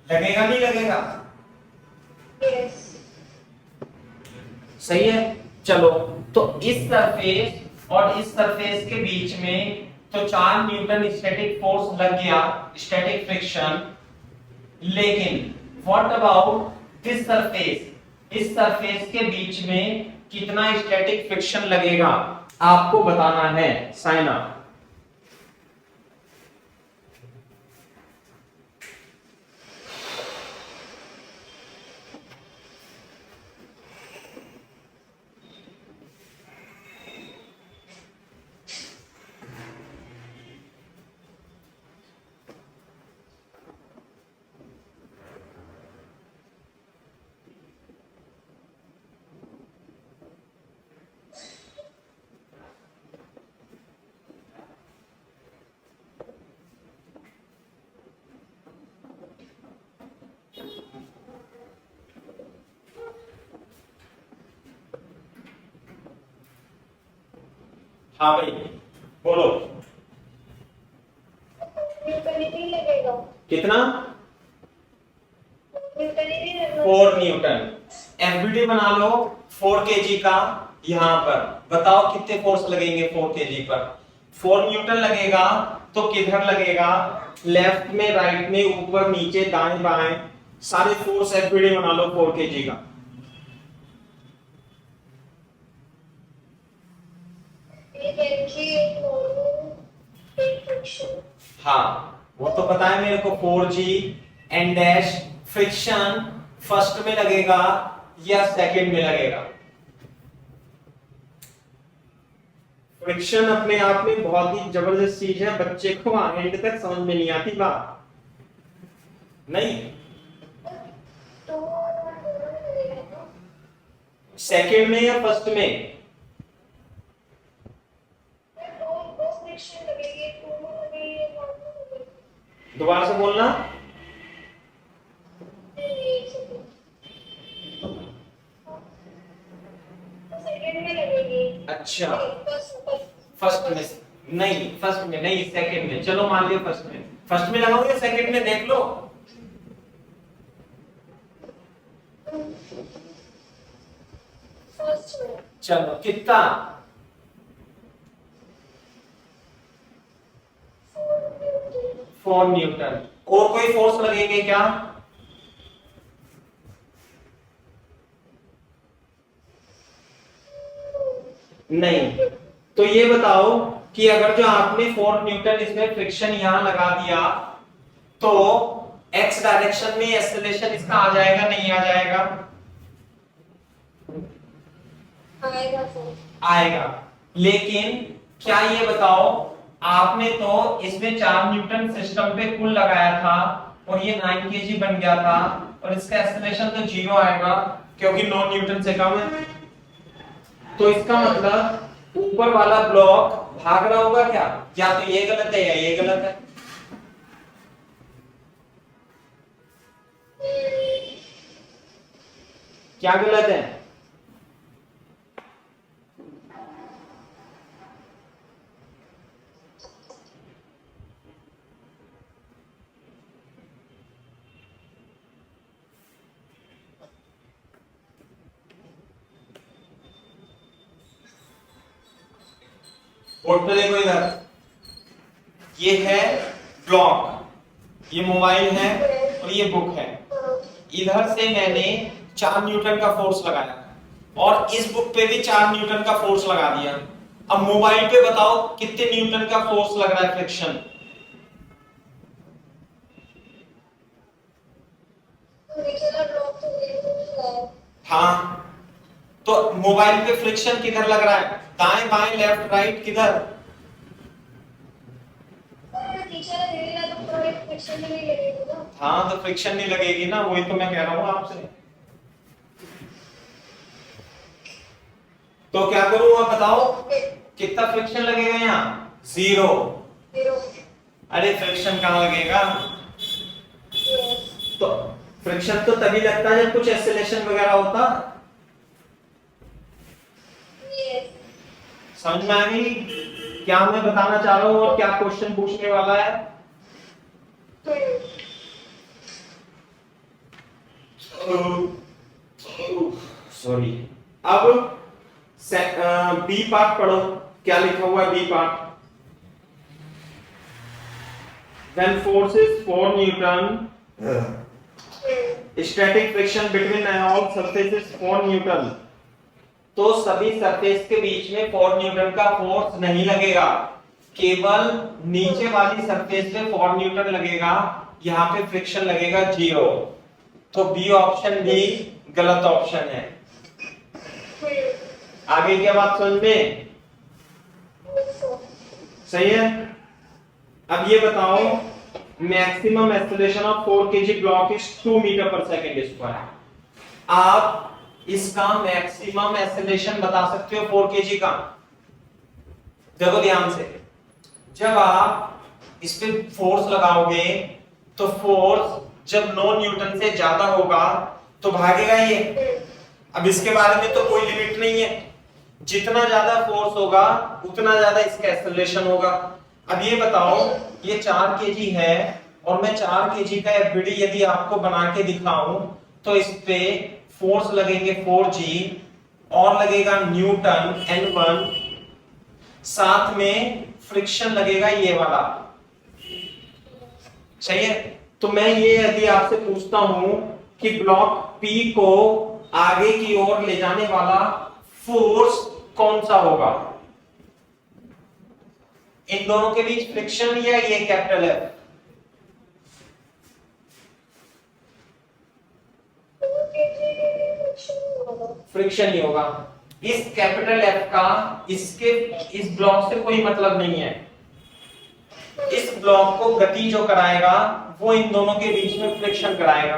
लगेगा नहीं लगेगा? सही है। चलो, तो इस सरफेस और इस सरफेस के बीच में तो 4 न्यूटन स्टैटिक फोर्स लग गया, स्टैटिक फ्रिक्शन। लेकिन व्हाट अबाउट दिस सरफेस? इस सरफेस के बीच में कितना स्टैटिक फ्रिक्शन लगेगा आपको बताना है साइना। हाँ भाई बोलो। कितना? 4 न्यूटन। एफबीडी बना लो 4 केजी का। यहां पर बताओ कितने फोर्स लगेंगे 4 केजी पर? 4 न्यूटन लगेगा तो किधर लगेगा? लेफ्ट में, राइट में, ऊपर, नीचे, दाएं बाएं, सारे फोर्स एफबीडी बना लो 4 केजी का। हाँ वो तो पता है मेरे को। 4G N dash friction first में लगेगा या सेकंड में लगेगा? फ्रिक्शन अपने आप में बहुत ही जबरदस्त चीज है, बच्चे को एंड तक समझ में नहीं आती बात। नहीं सेकंड में या फर्स्ट में? दो फ्रिक्शन लगेगी, दोनों लगेगी, दोबारा से बोलना। सेकंड में लगेगी। अच्छा, फर्स्ट फर्स्ट में नहीं, फर्स्ट में नहीं, सेकंड में। चलो मान लिया फर्स्ट में। फर्स्ट में लगाओ या सेकंड में, देख लो। में। चलो कितना? 4 न्यूटन। और कोई फोर्स लगेंगे क्या? नहीं। तो ये बताओ कि अगर जो आपने 4 न्यूटन इसमें फ्रिक्शन यहां लगा दिया तो एक्स डायरेक्शन में एक्सेलरेशन इसका आ जाएगा नहीं आ जाएगा? आएगा सर। आएगा। लेकिन क्या ये बताओ, आपने तो इसमें 4 न्यूटन सिस्टम पे कुल लगाया था और ये 9 केजी बन गया था और इसका एक्सेलरेशन तो 0 आएगा क्योंकि 9 न्यूटन से कम है। तो इसका मतलब ऊपर वाला ब्लॉक भाग रहा होगा क्या? या तो ये गलत है या ये गलत है। क्या गलत है? बोर्ड पे देखो इधर, ये है ब्लॉक, ये मोबाइल है और ये बुक है। इधर से मैंने 4 न्यूटन का फोर्स लगाया और इस बुक पे भी 4 न्यूटन का फोर्स लगा दिया। अब मोबाइल पे बताओ कितने न्यूटन का फोर्स लग रहा है फ्रिक्शन? हाँ, तो मोबाइल पे फ्रिक्शन किधर लग रहा है? दाएं बाएं लेफ्ट राइट किधर? हाँ, तो फ्रिक्शन नहीं लगेगी ना, वही तो मैं कह रहा हूं आपसे। तो क्या करूं आप बताओ, कितना फ्रिक्शन लगेगा यहाँ? 0। अरे फ्रिक्शन कहां लगेगा? तो फ्रिक्शन तो तभी लगता है जब कुछ एक्सेलरेशन वगैरह होता। समझ में आ गई क्या मैं बताना चाह रहा हूं और क्या क्वेश्चन पूछने वाला है? सॉरी। अब बी पार्ट पढ़ो, क्या लिखा हुआ है B part? When force is 4 Newton, static friction between all surfaces 4 Newton. तो सभी सरफेस के बीच में 4 न्यूटन का फोर्स नहीं लगेगा, केवल नीचे वाली सरफेस पे 4 न्यूटन लगेगा, यहाँ पे फ्रिक्शन लगेगा 0। तो बी ऑप्शन भी गलत ऑप्शन है। आगे क्या बात समझ में? सही है। अब ये बताओ, maximum acceleration of 4 kg block is 2 metre per second square. आप इसका मैक्सिमम एक्सेलरेशन बता सकते हो 4 kg का? देखो ध्यान से, जब आप इस पे फोर्स लगाओगे तो फोर्स जब 9 न्यूटन से ज्यादा होगा तो भागेगा ये। अब इसके बारे में तो कोई लिमिट नहीं है, जितना ज्यादा फोर्स होगा उतना ज्यादा इसका एक्सेलरेशन होगा। अब ये बताओ, ये 4 kg है और मैं 4 kg का एफबीडी यदि आपको बना के दिखाऊं तो इस पे फोर्स लगेंगे 4g और लगेगा न्यूटन N1, साथ में फ्रिक्शन लगेगा ये वाला। सही है। तो मैं ये यदि आपसे पूछता हूं कि ब्लॉक P को आगे की ओर ले जाने वाला फोर्स कौन सा होगा? इन दोनों के बीच फ्रिक्शन या ये कैपिटल F? फ्रिक्शन ही होगा। इस कैपिटल F का इसके इस ब्लॉक से कोई मतलब नहीं है। इस ब्लॉक को गति जो कराएगा वो इन दोनों के बीच में फ्रिक्शन कराएगा।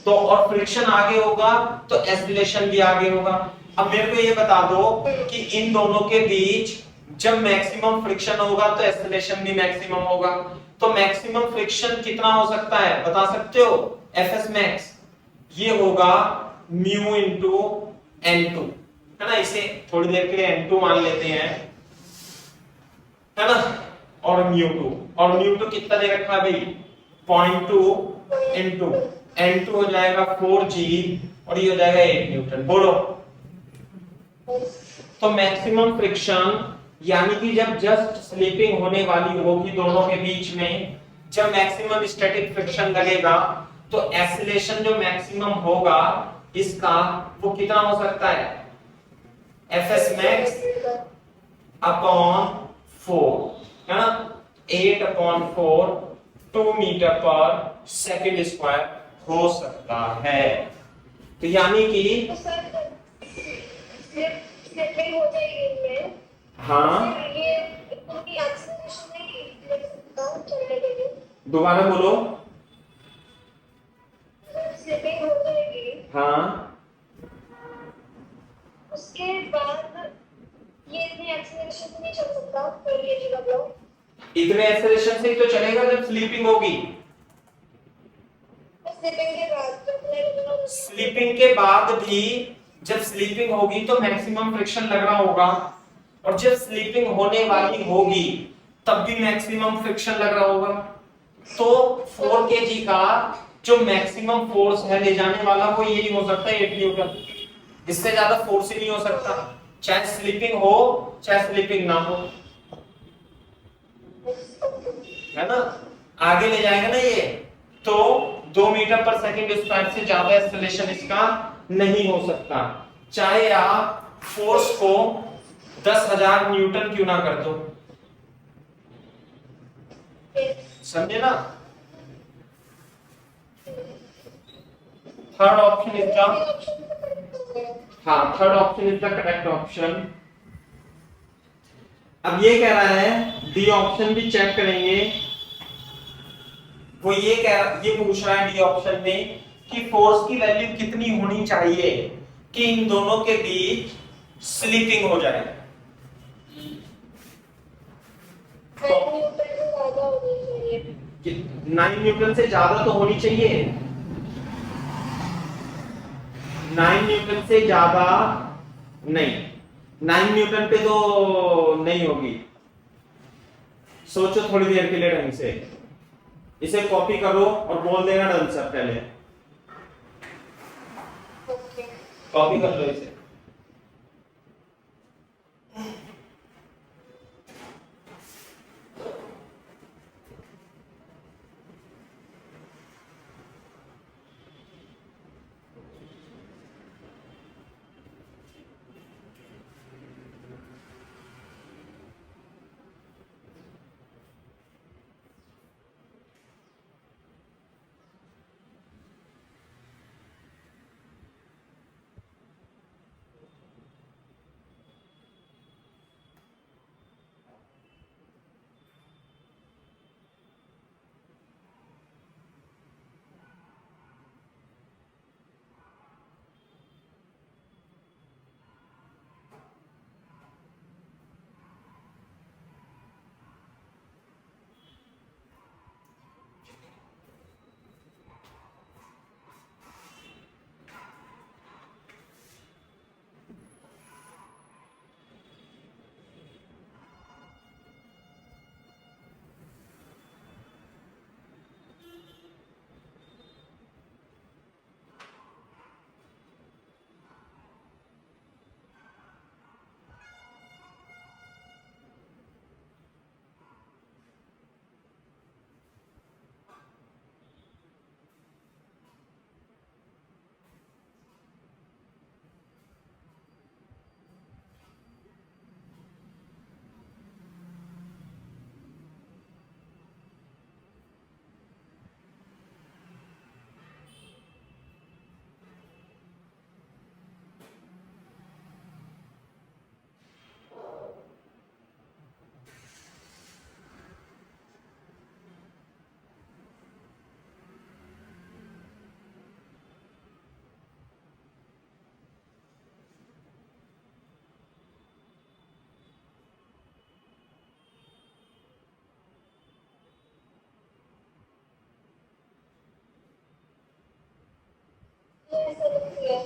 तो और फ्रिक्शन आगे होगा तो एक्सीलरेशन भी आगे होगा। अब मेरे को ये बता दो कि इन दोनों के बीच जब मैक्सिमम फ्रिक्शन होगा तो एक्सीलरेशन भी मैक्सिमम होगा। तो मैक्सिमम फ्रिक्शन कितना हो सकता है बता सकते हो? एफएस मैक्स ये होगा म्यू इंटू N2, है ना। इसे थोड़ी देर के लिए N2 मान लेते हैं, है ना। और म्यू2, और म्यू2 कितना दे रखा है भाई? 0.2 इंटू N2 हो जाएगा 4G और ये हो जाएगा 8 न्यूटन। बोलो। तो मैक्सिमम फ्रिक्शन यानी कि जब जस्ट स्लिपिंग होने वाली होगी दोनों के बीच में, जब मैक्सिमम स्टैटिक फ्रिक्शन लगेगा तो एक्सीलरेशन जो मैक्सिमम होगा इसका वो कितना हो सकता है? एफएस मैक्स अपॉन 4, है ना। 8 अपॉन 4 2 मीटर पर सेकंड स्क्वायर हो सकता है। तो यानी कि तो सर स्लिपिंग हो जाएगी इनमें। हाँ, ये इतनी एक्सेलरेशन नहीं ले सकता चलने के लिए। दोबारा बोलो। स्लिपिंग हो जाएगी, हाँ, उसके बाद ये इतनी एक्सेलरेशन से नहीं चल सकता कोई केजी का ब्लॉक। इतने एक्सेलरेशन से ही तो चलेगा जब स्लीपिंग होगी। स्लिपिंग के बाद जब मैं स्लीपिंग के बाद भी जब स्लीपिंग होगी तो मैक्सिमम फ्रिक्शन लग रहा होगा, और जब स्लीपिंग होने वाली होगी तब भी मैक्सिमम फ्रिक्शन लग रहा होगा। तो 4 kg का जो मैक्सिमम फोर्स है ले जाने वाला वो यही हो सकता है 8 न्यूटन। इससे ज्यादा फोर्स ही नहीं हो सकता, चाहे स्लीपिंग हो चाहे स्लीपिंग ना हो, है ना। आगे ले जाएगा ना ये, तो 2 मीटर पर सेकंड स्क्वायर से ज्यादा एक्सेलरेशन इसका नहीं हो सकता, चाहे आप फोर्स को 10,000 न्यूटन क्यों ना कर दो। समझे ना। थर्ड ऑप्शन इज द, हाँ third option is the correct option. अब ये कह रहा है डी ऑप्शन भी चेक करेंगे। वो ये पूछ रहा है डी ऑप्शन में कि फोर्स की वैल्यू कितनी होनी चाहिए कि इन दोनों के बीच स्लिपिंग हो जाए। 9 न्यूटन से ज्यादा तो होनी चाहिए, 9 न्यूटन से ज्यादा नहीं, 9 न्यूटन पे तो नहीं होगी। सोचो थोड़ी देर के लिए ढंग से, इसे कॉपी करो और बोल देना ढंग से। पहले कॉपी कर लो इसे। ओके।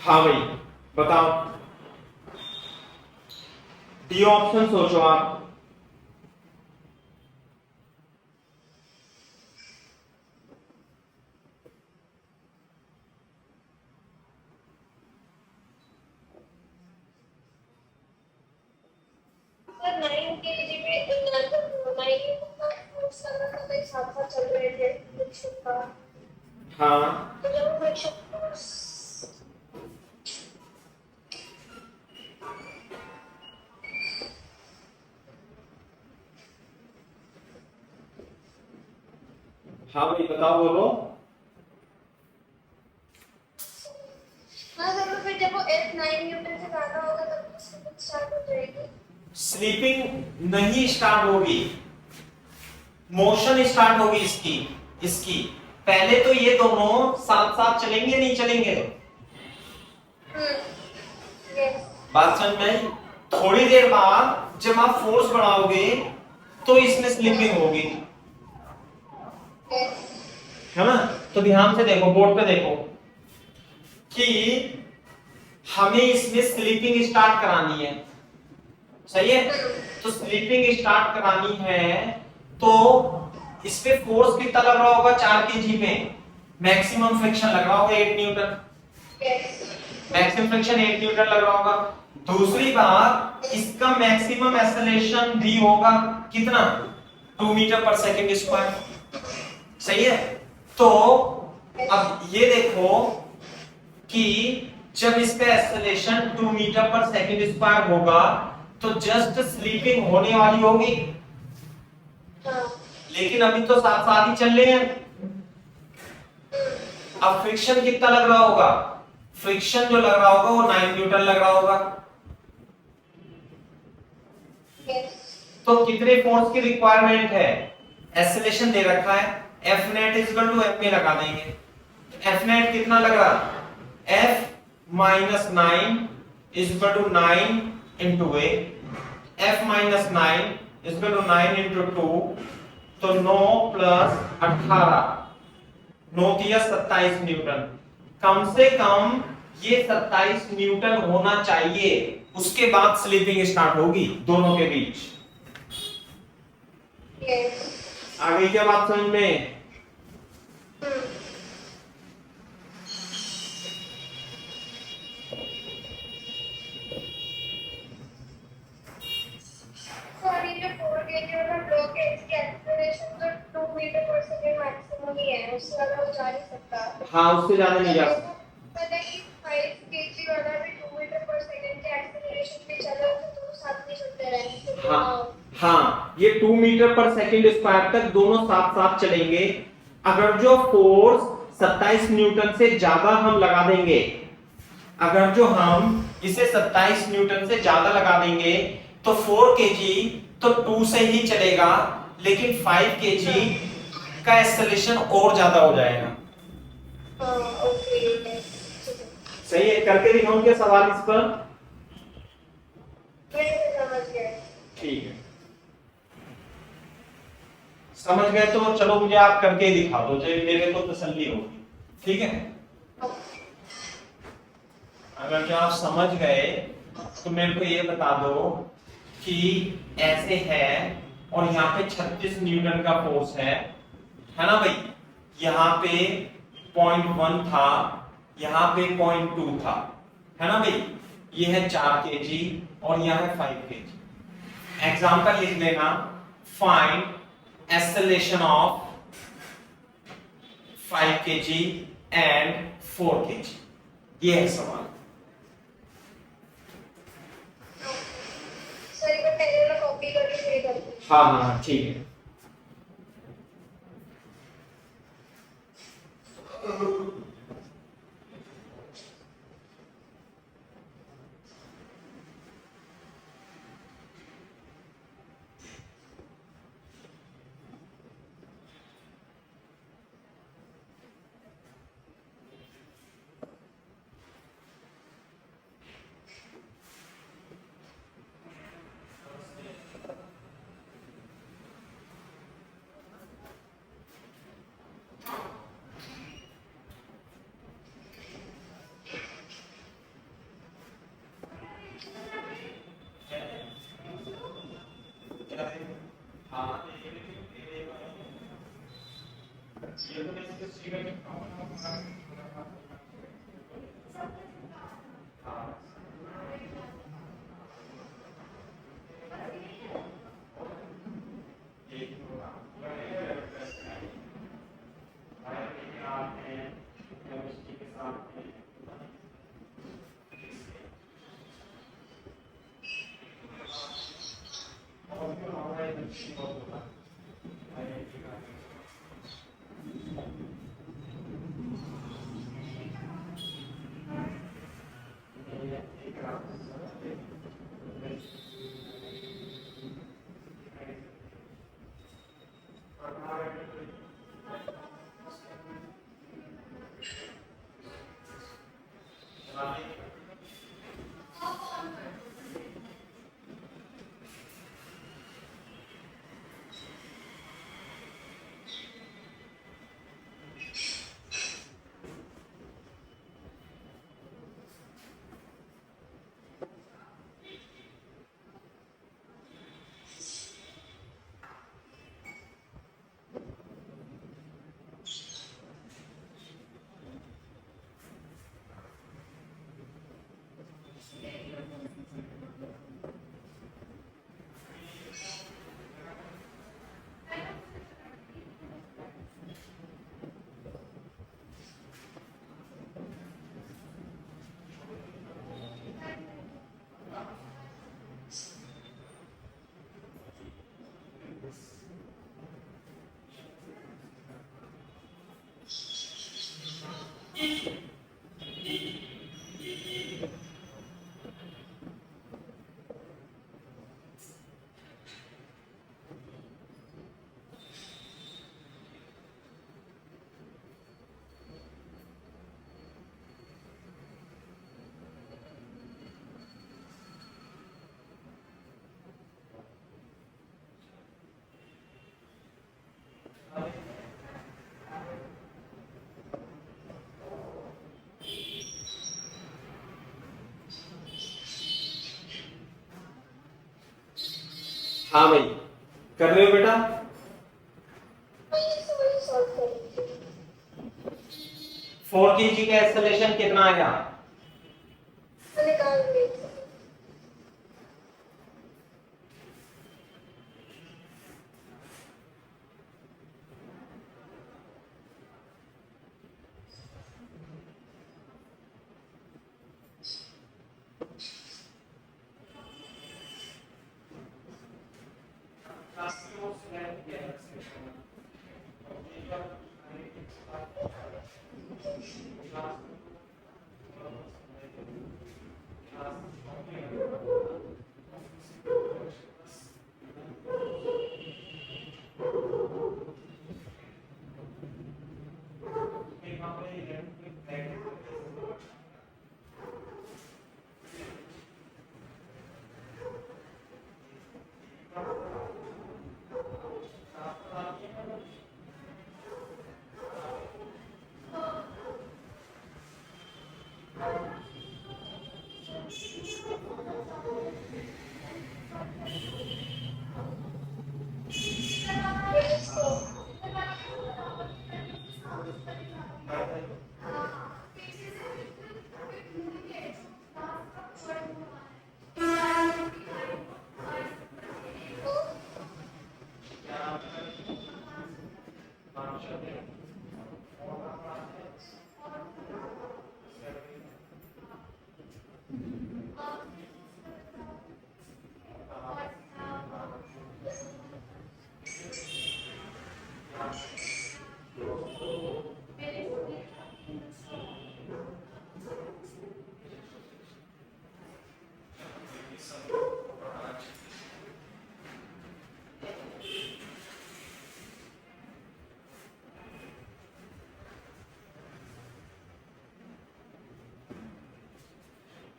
हाँ भाई बताओ, डी ऑप्शन सोचो आप। सर 9 केजी में 9 फ्रूट्स का साथ साथ चल रहे थे फ्रिक्शन का। हाँ तो जब फ्रिक्शन हाँ भाई बताओ, बोलो। हाँ सर, तो फिर जब वो एफ 9 न्यूटन से ज्यादा होगा तब तो स्लिपिंग स्टार्ट हो जाएगी। स्लीपिंग नहीं स्टार्ट होगी, मोशन स्टार्ट होगी इसकी इसकी पहले तो ये दोनों साथ साथ चलेंगे, नहीं चलेंगे? यस। बात समझ में आई? थोड़ी देर बाद जब आप फोर्स बढ़ाओगे तो इसमें स्लिपिंग होगी, यस। है ना? तो ध्यान से देखो, बोर्ड पे देखो कि हमें इसमें स्लीपिंग स्टार्ट करानी है, सही है? तो स्लीपिंग स्टार्ट करानी है तो इस पे फोर्स कितना लग रहा होगा? 4 केजी पे मैक्सिमम फ्रिक्शन लग रहा होगा 8 Newton. Yes. Maximum friction 8 Newton लग रहा होगा। दूसरी बात, इसका मैक्सिमम एक्सेलरेशन भी होगा कितना? 2 मीटर पर सेकंड स्क्वायर, सही है? तो अब ये देखो कि जब इसका एक्सेलरेशन 2 मीटर पर सेकंड स्क्वायर होगा तो जस्ट स्लीपिंग होने वाली होगी, हाँ। लेकिन अभी तो साथ साथ ही चल रहे हैं। अब फ्रिक्शन कितना लग रहा होगा? फ्रिक्शन जो लग रहा होगा वो 9 न्यूटन लग रहा होगा। यस। तो कितने फोर्स की रिक्वायरमेंट है? एक्सेलरेशन दे रखा है, F net equal to F में लगा देंगे। F net कितना लग रहा? F minus 9 equal to 9 into A, F minus 9 equal to 9 into 2, तो 9 प्लस 18, 9 दिया 27 न्यूटन। कम से कम ये 27 न्यूटन होना चाहिए, उसके बाद स्लीपिंग स्टार्ट होगी दोनों के बीच। यस। आ गई क्या बात समझ में? सॉरी, जो 4 केजी वाला ब्लॉक है इसकी एक्सेलरेशन तो 2 मीटर पर सेकंड मैक्सिमम ही है, उससे ज्यादा वो जा नहीं सकता। हाँ, उससे ज्यादा नहीं जा सकता। पता है कि 5 केजी वाला भी 2 मीटर पर सेकंड के एक्सेलरेशन पे चला तो दोनों साथ में चलते रहेंगे। हाँ हाँ, ये 2 मीटर पर सेकंड स्क्वायर तक दोनों साथ साथ चलेंगे। अगर जो फोर्स 27 न्यूटन से ज्यादा हम लगा देंगे, अगर जो हम इसे 27 न्यूटन से ज्यादा लगा देंगे तो 4 केजी तो 2 से ही चलेगा, लेकिन 5 केजी का एक्सेलरेशन और ज्यादा हो जाएगा। ओके। सही है? करके दिखाऊं क्या सवाल इस पर? मैं समझ गया। ठीक है, समझ गए तो चलो मुझे आप करके दिखा दो, जो मेरे को तसल्ली होगी। ठीक है, अगर जो आप समझ गए तो मेरे को ये बता दो कि ऐसे है और यहाँ पे 36 न्यूटन का फोर्स है ना भाई? यहाँ पे 0.1 था, यहाँ पे 0.2 था, है ना भाई? ये है 4 केजी और यहाँ है 5 केजी। एग्जाम्पल लिख लेना, find acceleration of 5 KG and 4 KG, ये है सवाल। सर एक बार पहले वाला कॉपी करके फिर करते हैं। हाँ हाँ हाँ, ठीक है। हाँ ये तो मैं इसके सीधे में हाँ एक होगा आपने केमिस्ट्री के साथ और फिर हमारा एनर्जी बहुत होगा हाँ भाई कर रहे हो बेटा 4 kg का एक्सेलरेशन कितना आया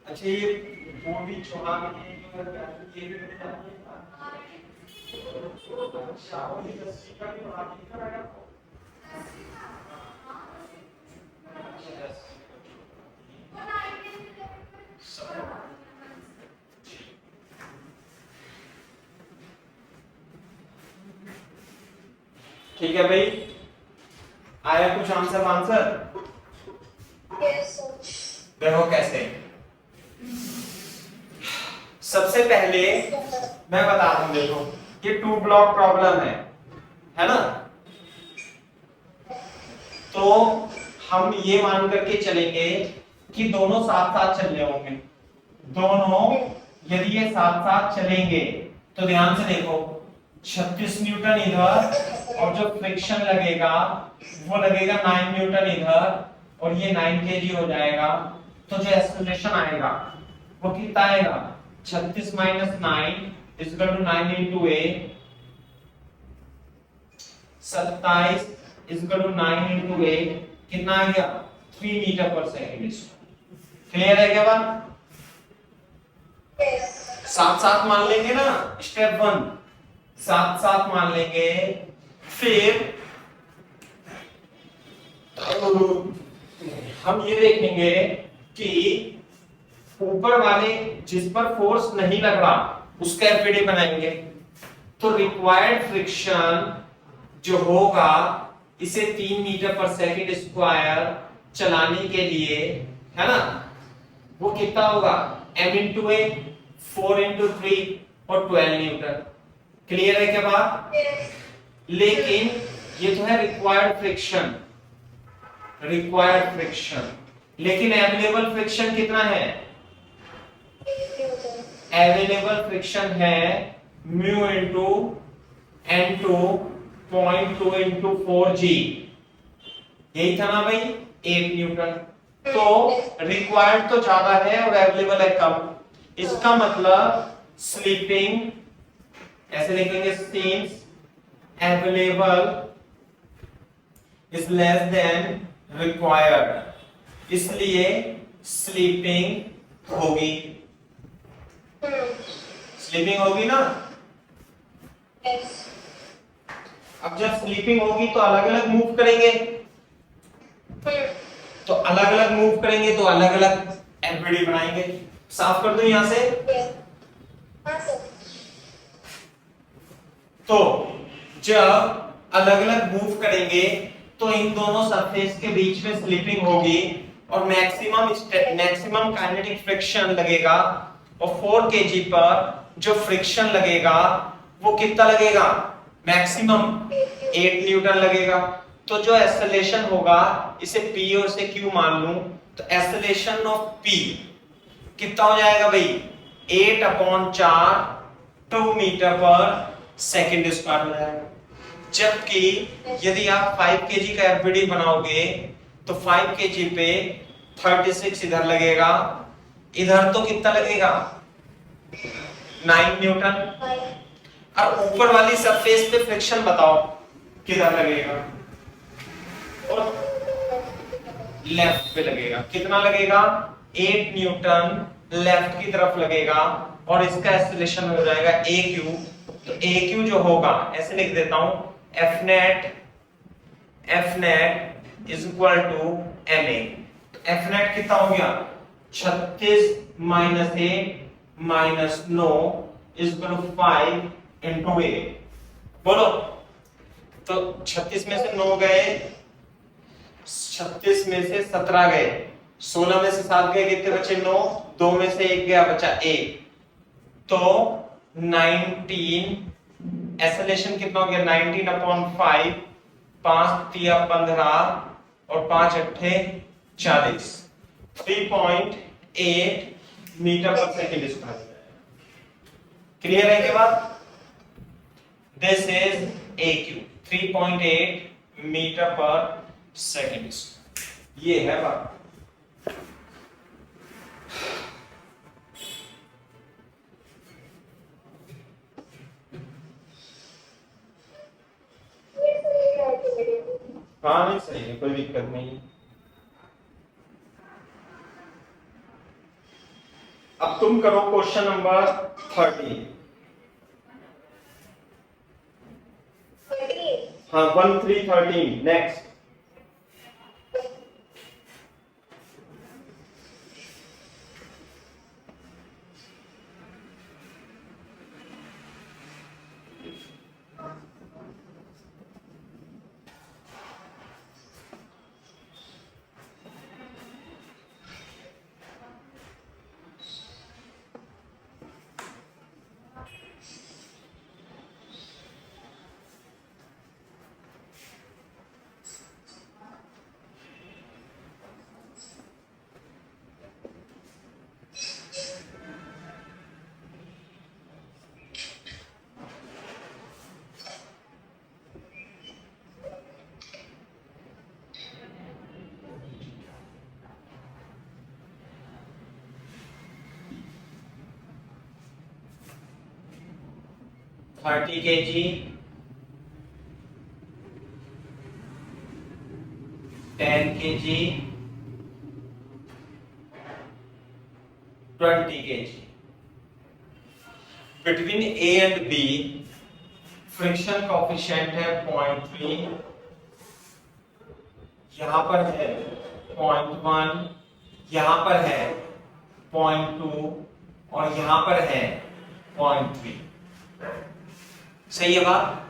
अच्छा ये वो भी चौहान के ये भी बता अच्छा और ये 10 का भी बना दिया है आपको अच्छा 10 सब ठीक है भाई, आया कुछ आंसर? Yes sir. देखो कैसे। सबसे पहले मैं बता दूं, देखो ये 2 ब्लॉक प्रॉब्लम है ना। तो हम ये मान करके चलेंगे कि दोनों साथ साथ चल रहे होंगे। दोनों यदि ये साथ साथ चलेंगे तो ध्यान से देखो, 36 न्यूटन इधर और जो फ्रिक्शन लगेगा वो लगेगा 9 न्यूटन इधर, और ये 9 केजी हो जाएगा। तो जो एक्सेलरेशन आएगा वो कितना आएगा? 36 minus 9 is equal to 9 into a, 27 is equal to 9 into a, कितना आ गया? 3 मीटर पर सेकंड। क्लियर है क्या बात? यस। साथ साथ मान लेंगे ना, स्टेप 1 साथ साथ मान लेंगे। फिर हम ये देखेंगे कि ऊपर वाले जिस पर फोर्स नहीं लग रहा उसका एफईडी बनाएंगे। तो रिक्वायर्ड फ्रिक्शन जो होगा इसे 3 मीटर पर सेकंड स्क्वायर चलाने के लिए, है ना, वो कितना होगा? m इंटू ए, 4 इंटू 3 और 12 न्यूटन। क्लियर है क्या बात? यस। लेकिन ये तो है रिक्वायर्ड फ्रिक्शन, लेकिन अवेलेबल फ्रिक्शन कितना है? अवेलेबल फ्रिक्शन है mu into n2 0.2 into 4g, यही था ना भाई, 8 न्यूटन। तो रिक्वायर्ड तो ज्यादा है और अवेलेबल है कम। इसका मतलब स्लीपिंग, ऐसे लिखेंगे, scenes available is less than required, इसलिए स्लीपिंग होगी। स्लीपिंग होगी ना। यस। अब जब स्लीपिंग होगी तो अलग अलग मूव करेंगे, तो अलग अलग मूव करेंगे तो अलग अलग एफबीडी बनाएंगे। साफ कर दूं यहां से। हाँ सर। तो जब अलग अलग मूव करेंगे तो इन दोनों सरफेस के बीच में स्लिपिंग होगी और मैक्सिमम काइनेटिक फ्रिक्शन लगेगा, और 4 केजी पर जो फ्रिक्शन लगेगा वो कितना लगेगा? मैक्सिमम 8 न्यूटन लगेगा। तो जो एक्सेलरेशन होगा इसे P और इसे Q मान लूं, तो एक्सेलरेशन ऑफ P कितना हो जाएगा भाई? 8/4 2 मीटर पर सेकंड स्क्वायर हो जाएगा। जबकि यदि आप 5 केजी का एफबीडी बनाओगे तो 5 केजी पे 36 इधर लगेगा, इधर तो कितना लगेगा? 9 न्यूटन। और ऊपर वाली सरफेस पे फ्रिक्शन बताओ किधर लगेगा? और लेफ्ट पे लगेगा। कितना लगेगा? 8 न्यूटन लेफ्ट की तरफ लगेगा, और इसका एक्सेलरेशन हो जाएगा AQ। तो AQ जो होगा, ऐसे लिख देता हूं, Fnet is equal to MA। तो Fnet कितना हो गया? 36 minus 8 minus 9 is equal to 5 into A। बोलो, तो 36 में से 9 गए, 36 में से 17 गए, 16 में से 7 गए, कितने बचे? 9। 2 में से 1 गया, बचा 1। तो 19, एक्सेलरेशन कितना हो गया? 19/5, 5 तिया 15 और 5 अट्ठे 40, 3.8 मीटर पर सेकंड स्क्वायर। क्लियर है के बाद? दिस इज AQ, 3.8 मीटर पर सेकंड स्क्वायर। ये है बात। हाँ नहीं, सही है, कोई दिक्कत नहीं है। अब तुम करो क्वेश्चन नंबर 13। हाँ 13 next. 30 kg, 10 kg, 20 kg. Between A and B, friction coefficient है 0.3, यहां पर है 0.1, यहां पर है 0.2 और यहां पर है 0.3. सही है बात?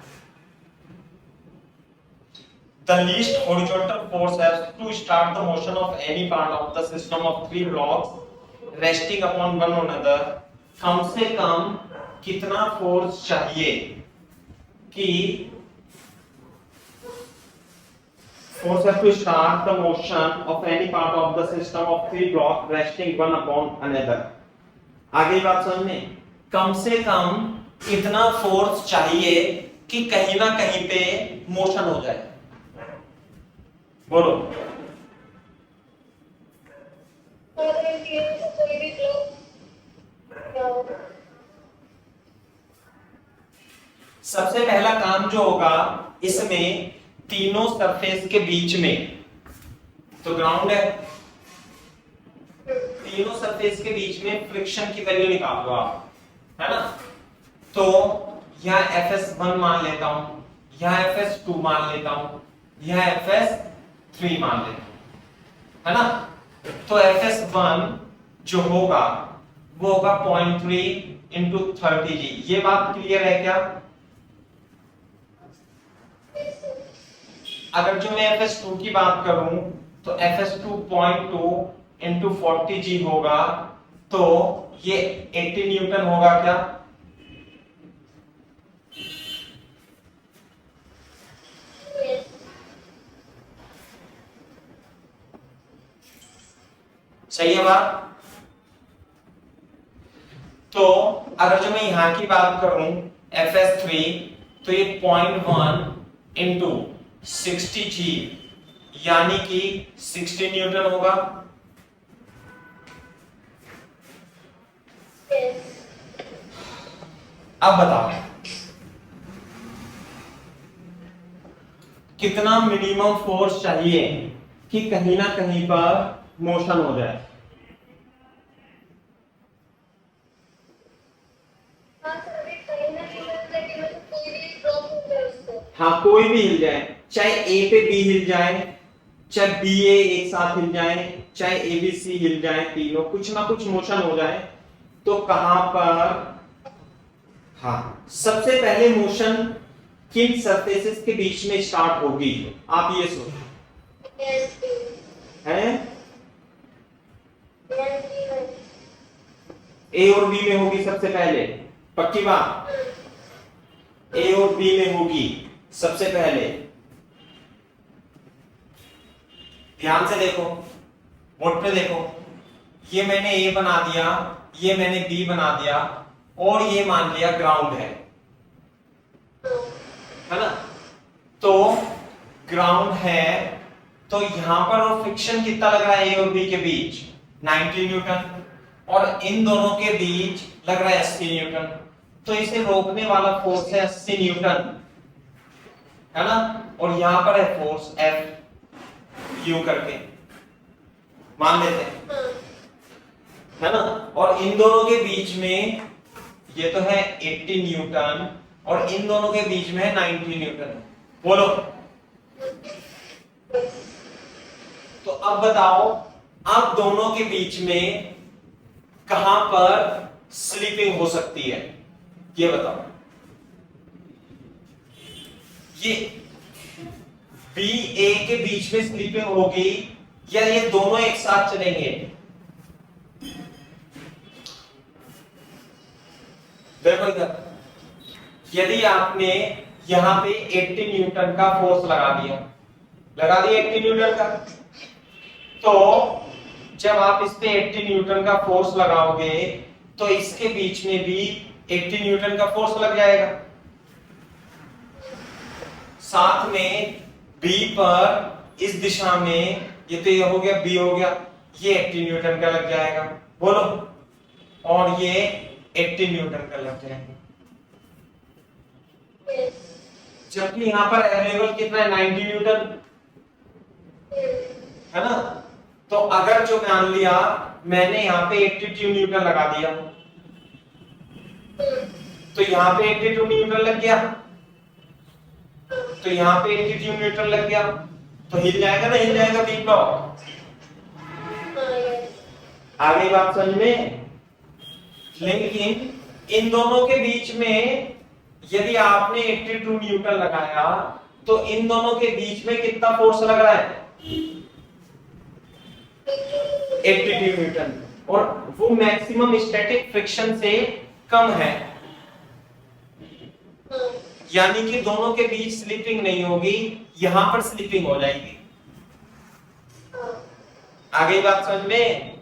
The least horizontal force has to start the motion of any part of the system of three blocks resting upon one another. कम से कम कितना फोर्स चाहिए कि force has to start the motion of any part of the system of three blocks resting one upon another. आगे बात समझ में, कम से कम इतना फोर्स चाहिए कि कहीं ना कहीं पे मोशन हो जाए. बोलो. कोई भी ब्लॉक सबसे पहला काम जो होगा इसमें तीनों सरफेस के बीच में, तो ग्राउंड है, तीनों सरफेस के बीच में फ्रिक्शन की वैल्यू निकाल लो आप, है ना. तो यहां Fs1 मान लेता हूं, यहां Fs2 मान लेता हूं, यहां Fs3 मान लेता हूं, है ना. तो Fs1 जो होगा वो होगा 0.3 इंटू 30 जी. ये बात क्लियर है क्या? अगर जो मैं Fs2 की बात करूं तो Fs2 0.2 इंटू 40 जी होगा, तो ये 80 न्यूटन होगा क्या? सही है बात? तो अगर जो मैं यहां की बात करूं Fs3, तो ये 0.1 इंटू 60 जी यानी कि 60 न्यूटन होगा. अब बताओ कितना मिनिमम फोर्स चाहिए कि कहीं ना कहीं पर मोशन हो जाए. हाँ, कोई भी हिल जाए, चाहे ए पे बी हिल जाए, चाहे बी ए एक साथ हिल जाए, चाहे ए बी सी हिल जाए, तीनों कुछ ना कुछ मोशन हो जाए. तो कहां पर, हाँ, सबसे पहले मोशन किन सरफेसेस के बीच में स्टार्ट होगी? आप ये सोचो. हैं? ए और बी में होगी सबसे पहले, पक्की बात. ए और बी में होगी सबसे पहले. ध्यान से देखो, बोर्ड पे देखो, ये मैंने ए बना दिया, ये मैंने बी बना दिया और ये मान लिया ग्राउंड है ना. तो ग्राउंड है, तो यहां पर वो फ्रिक्शन कितना लग रहा है ए और बी के बीच? 90 न्यूटन. और इन दोनों के बीच लग रहा है 80 न्यूटन. तो इसे रोकने वाला फोर्स है 80 न्यूटन, है ना. और यहां पर है फोर्स F यू करके मान लेते हैं, है ना. और इन दोनों के बीच में ये तो है 80 न्यूटन और इन दोनों के बीच में है 90 न्यूटन. बोलो. तो अब बताओ, अब दोनों के बीच में कहां पर स्लिपिंग हो सकती है, ये बताओ. ये बी ए के बीच में स्लिपिंग होगी या ये दोनों एक साथ चलेंगे? देखो इधर, यदि आपने यहां पे 80 न्यूटन का फोर्स लगा दिया 80 न्यूटन का, तो जब आप इस पे 80 न्यूटन का फोर्स लगाओगे तो इसके बीच में भी 80 न्यूटन का फोर्स लग जाएगा. साथ में बी पर इस दिशा में, ये तो ये हो गया, बी हो गया, ये 80 न्यूटन का लग जाएगा. बोलो. और ये 80 न्यूटन का लग जाएगा. जबकि यहाँ पर अवेलेबल कितना है 90 न्यूटन, है ना। तो अगर जो मान लिया मैंने यहाँ पे 82 न्यूटन लगा दिया, तो यहाँ पे 82 न्यूटन लग गया, तो यहाँ पे 82 न्यूटन लग गया, तो हिल जाएगा ना, हिल जाएगा बी ब्लॉक। आ गई बात समझ में। लेकिन इन दोनों के बीच में यदि आपने 82 न्यूटन लगाया तो इन दोनों के बीच में कितना फोर्स लग रहा है, 82 न्यूटन, और वो मैक्सिमम स्टैटिक फ्रिक्शन से कम है, यानी कि दोनों के बीच स्लिपिंग नहीं होगी, यहां पर स्लिपिंग हो जाएगी। आ गई बात समझ में।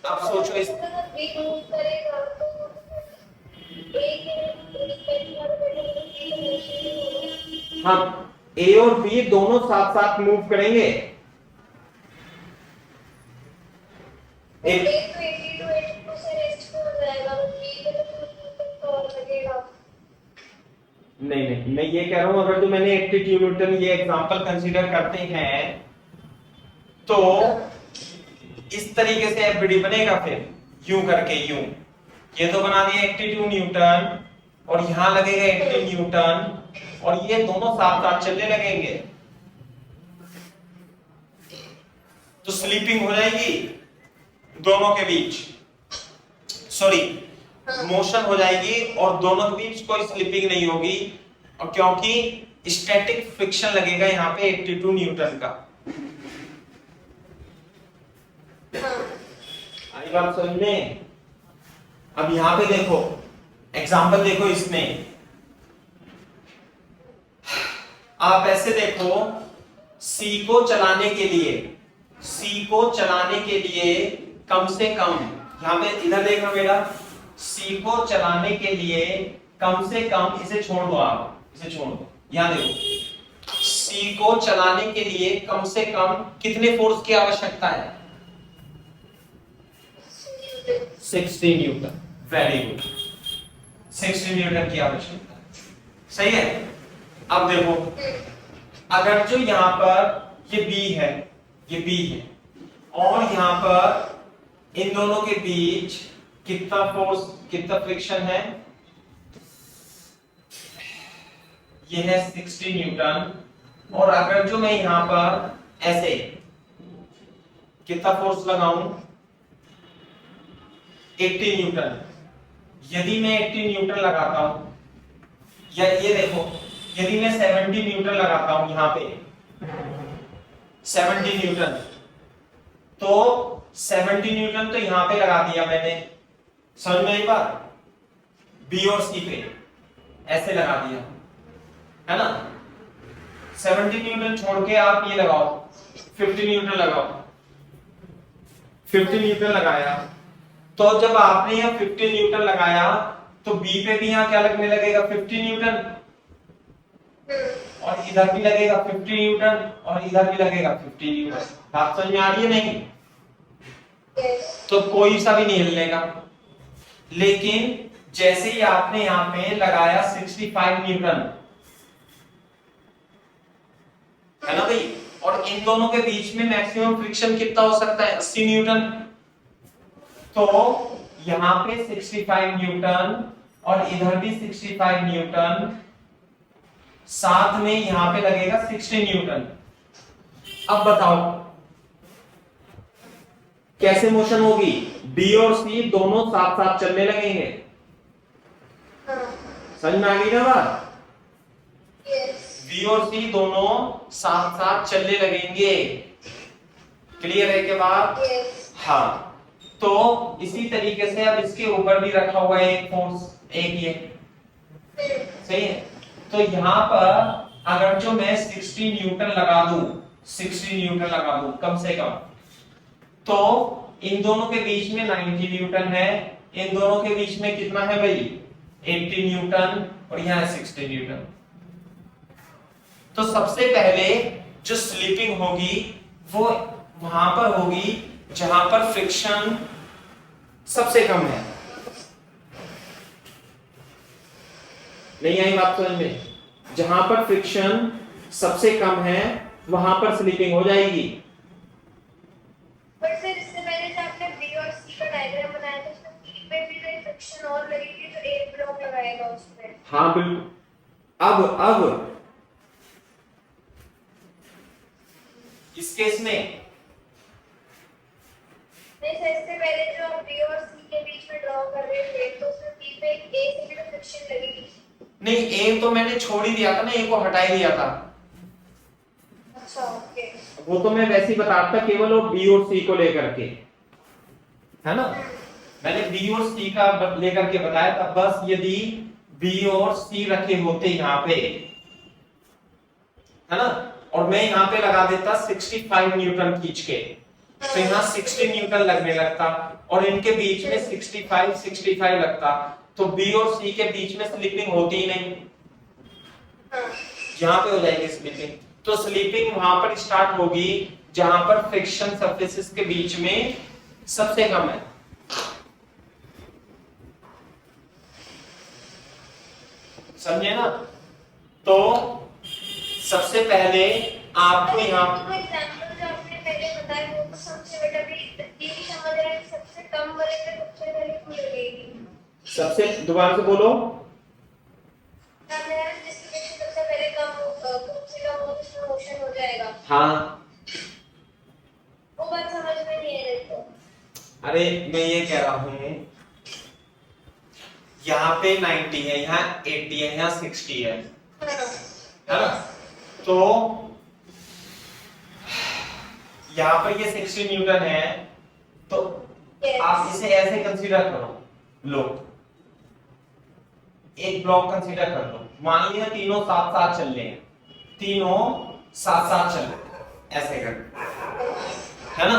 अब सोचो इस हम ए और बी दोनों साथ साथ मूव करेंगे। नहीं नहीं, मैं ये कह रहा हूं अगर तो मैंने 82 न्यूटन ये एग्जांपल कंसीडर करते हैं तो इस तरीके से एफबीडी बनेगा, फिर यूं करके यूं, ये तो बना दिया 82 न्यूटन और यहां लगेगा 80 न्यूटन और ये दोनों साथ साथ चलने लगेंगे, तो स्लीपिंग हो जाएगी दोनों के बीच, सॉरी मोशन हो जाएगी और दोनों के बीच कोई स्लिपिंग नहीं होगी, और क्योंकि स्टैटिक फ्रिक्शन लगेगा यहाँ पे 82 न्यूटन का। आई बात समझ में। अब यहां पे देखो एग्जांपल देखो, इसमें आप ऐसे देखो, सी को चलाने के लिए कम से कम, यहां पे इधर देखना बेटा, सी को चलाने के लिए कम से कम, इसे छोड़ दो, आप इसे छोड़ दो, यहां देखो, सी को चलाने के लिए कम से कम कितने फोर्स की आवश्यकता है, 60 न्यूटन। वेरी गुड, 60 न्यूटन की आवश्यकता है, सही है। अब देखो अगर जो यहां पर ये बी है, ये बी है, और यहां पर इन दोनों के बीच कितना फोर्स, कितना फ्रिक्शन है, ये है 60 न्यूटन, और अगर जो मैं यहां पर ऐसे कितना फोर्स लगाऊं, 80 न्यूटन, यदि मैं 80 न्यूटन लगाता हूं, या ये देखो यदि मैं 70 न्यूटन लगाता हूं यहां पे 70 न्यूटन, तो 70 न्यूटन तो यहां पे लगा दिया मैंने, समझ में आई बात, बी और सी पे ऐसे लगा दिया, है ना। 70 न्यूटन छोड़ के आप ये लगाओ, 50 न्यूटन लगाओ, 50 न्यूटन लगाया, तो जब आपने यहाँ 50 न्यूटन लगाया तो बी पे भी यहाँ क्या लगने लगेगा, 50 न्यूटन, और इधर भी लगेगा 50 न्यूटन, और इधर भी लगेगा 50 न्यूटन। बात समझ में आ रही है नहीं? तो कोई सा भी नहीं हिलनेगा। लेकिन जैसे ही आपने यहाँ पे लगाया 65 न्यूटन, है ना भाई, और इन दोनों के बीच में मैक्सिमम फ्रिक्शन कितना हो सकता है, 80 न्यूटन, तो यहां पे 65 न्यूटन और इधर भी 65 न्यूटन, साथ में यहां पे लगेगा 60 न्यूटन। अब बताओ कैसे मोशन होगी, बी और सी दोनों साथ साथ चलने लगेंगे, समझ में आ गई ना बात, बी और सी दोनों साथ साथ चलने लगेंगे, क्लियर है के बाद? हाँ, तो इसी तरीके से अब इसके ऊपर भी रखा हुआ है एक फोर्स, एक ये, सही है। तो यहां पर अगर जो मैं 60 न्यूटन लगा दूं, 60 न्यूटन लगा दूं कम से कम, तो इन दोनों के बीच में 90 न्यूटन है, इन दोनों के बीच में कितना है भाई, 80 न्यूटन, और यहां 60 न्यूटन। तो सबसे पहले जो स्लिपिंग होगी वो वहां पर होगी जहां पर फ्रिक्शन सबसे कम है, नहीं आई बात समझ में? जहां पर फ्रिक्शन सबसे कम है वहां पर स्लिपिंग हो जाएगी। पर सर इससे पहले जो आपने बी और सी का डायग्राम बनाया था उसमें बी पे भी तो फ्रिक्शन और लगेगी तो एक ब्लॉक लगाएगा उसमें। हाँ बिल्कुल। अब इस केस में नहीं सर, इससे पहले जो आप बी और सी के बीच में ड्रॉ कर रहे थे तो उसमें बी पे एक ए से भी तो फ्रिक्शन लगेगी। नहीं, ए तो मैंने छोड़ ही दिया था ना, ए को हटा ही दिया था। अच्छा ओके। वो तो मैं वैसे ही बता रहा था केवल वो बी और सी को लेकर के, है ना? मैंने बी और सी का लेकर के बताया था। बस यदि बी और सी रखे होते यहाँ पे, है ना, और मैं यहाँ पे लगा देता 65 न्यूटन खींच के, तो यहाँ 60 न्यूटन लगने लगता और इनके बीच में 65 लगता, तो बी और सी के बीच में स्लिपिंग होती ही नहीं, यहाँ पे हो जाएगी स्लिपिंग। तो स्लिपिंग वहां पर स्टार्ट होगी जहां पर फ्रिक्शन सरफेसेस के बीच में सबसे कम है। समझे ना? तो सबसे पहले आपको यहाँ एग्जांपल जो आपने पहले बताया वो तो सबसे बेटा भी ये भी समझ रहा है, सबसे कम वाले पे सबसे पहले क्यों लगेगी? सबसे, दोबारा से बोलो। मेरा डिस्ट्रीब्यूशन सबसे पहले कम से कम हो उसमें मोशन हो जाएगा। हाँ, वो बात समझ में नहीं है मेरे को। अरे मैं ये कह रहा हूं, यहाँ पे 90 है, यहाँ 80 है, यहाँ 60 है ना? तो यहाँ पर ये 60 न्यूटन है, तो आप इसे ऐसे कंसीडर करो। लो, एक ब्लॉक कंसीडर कर लो, मान लिया तीनों साथ साथ चल रहे हैं, तीनों साथ साथ चल रहे हैं, ऐसे कर, है ना?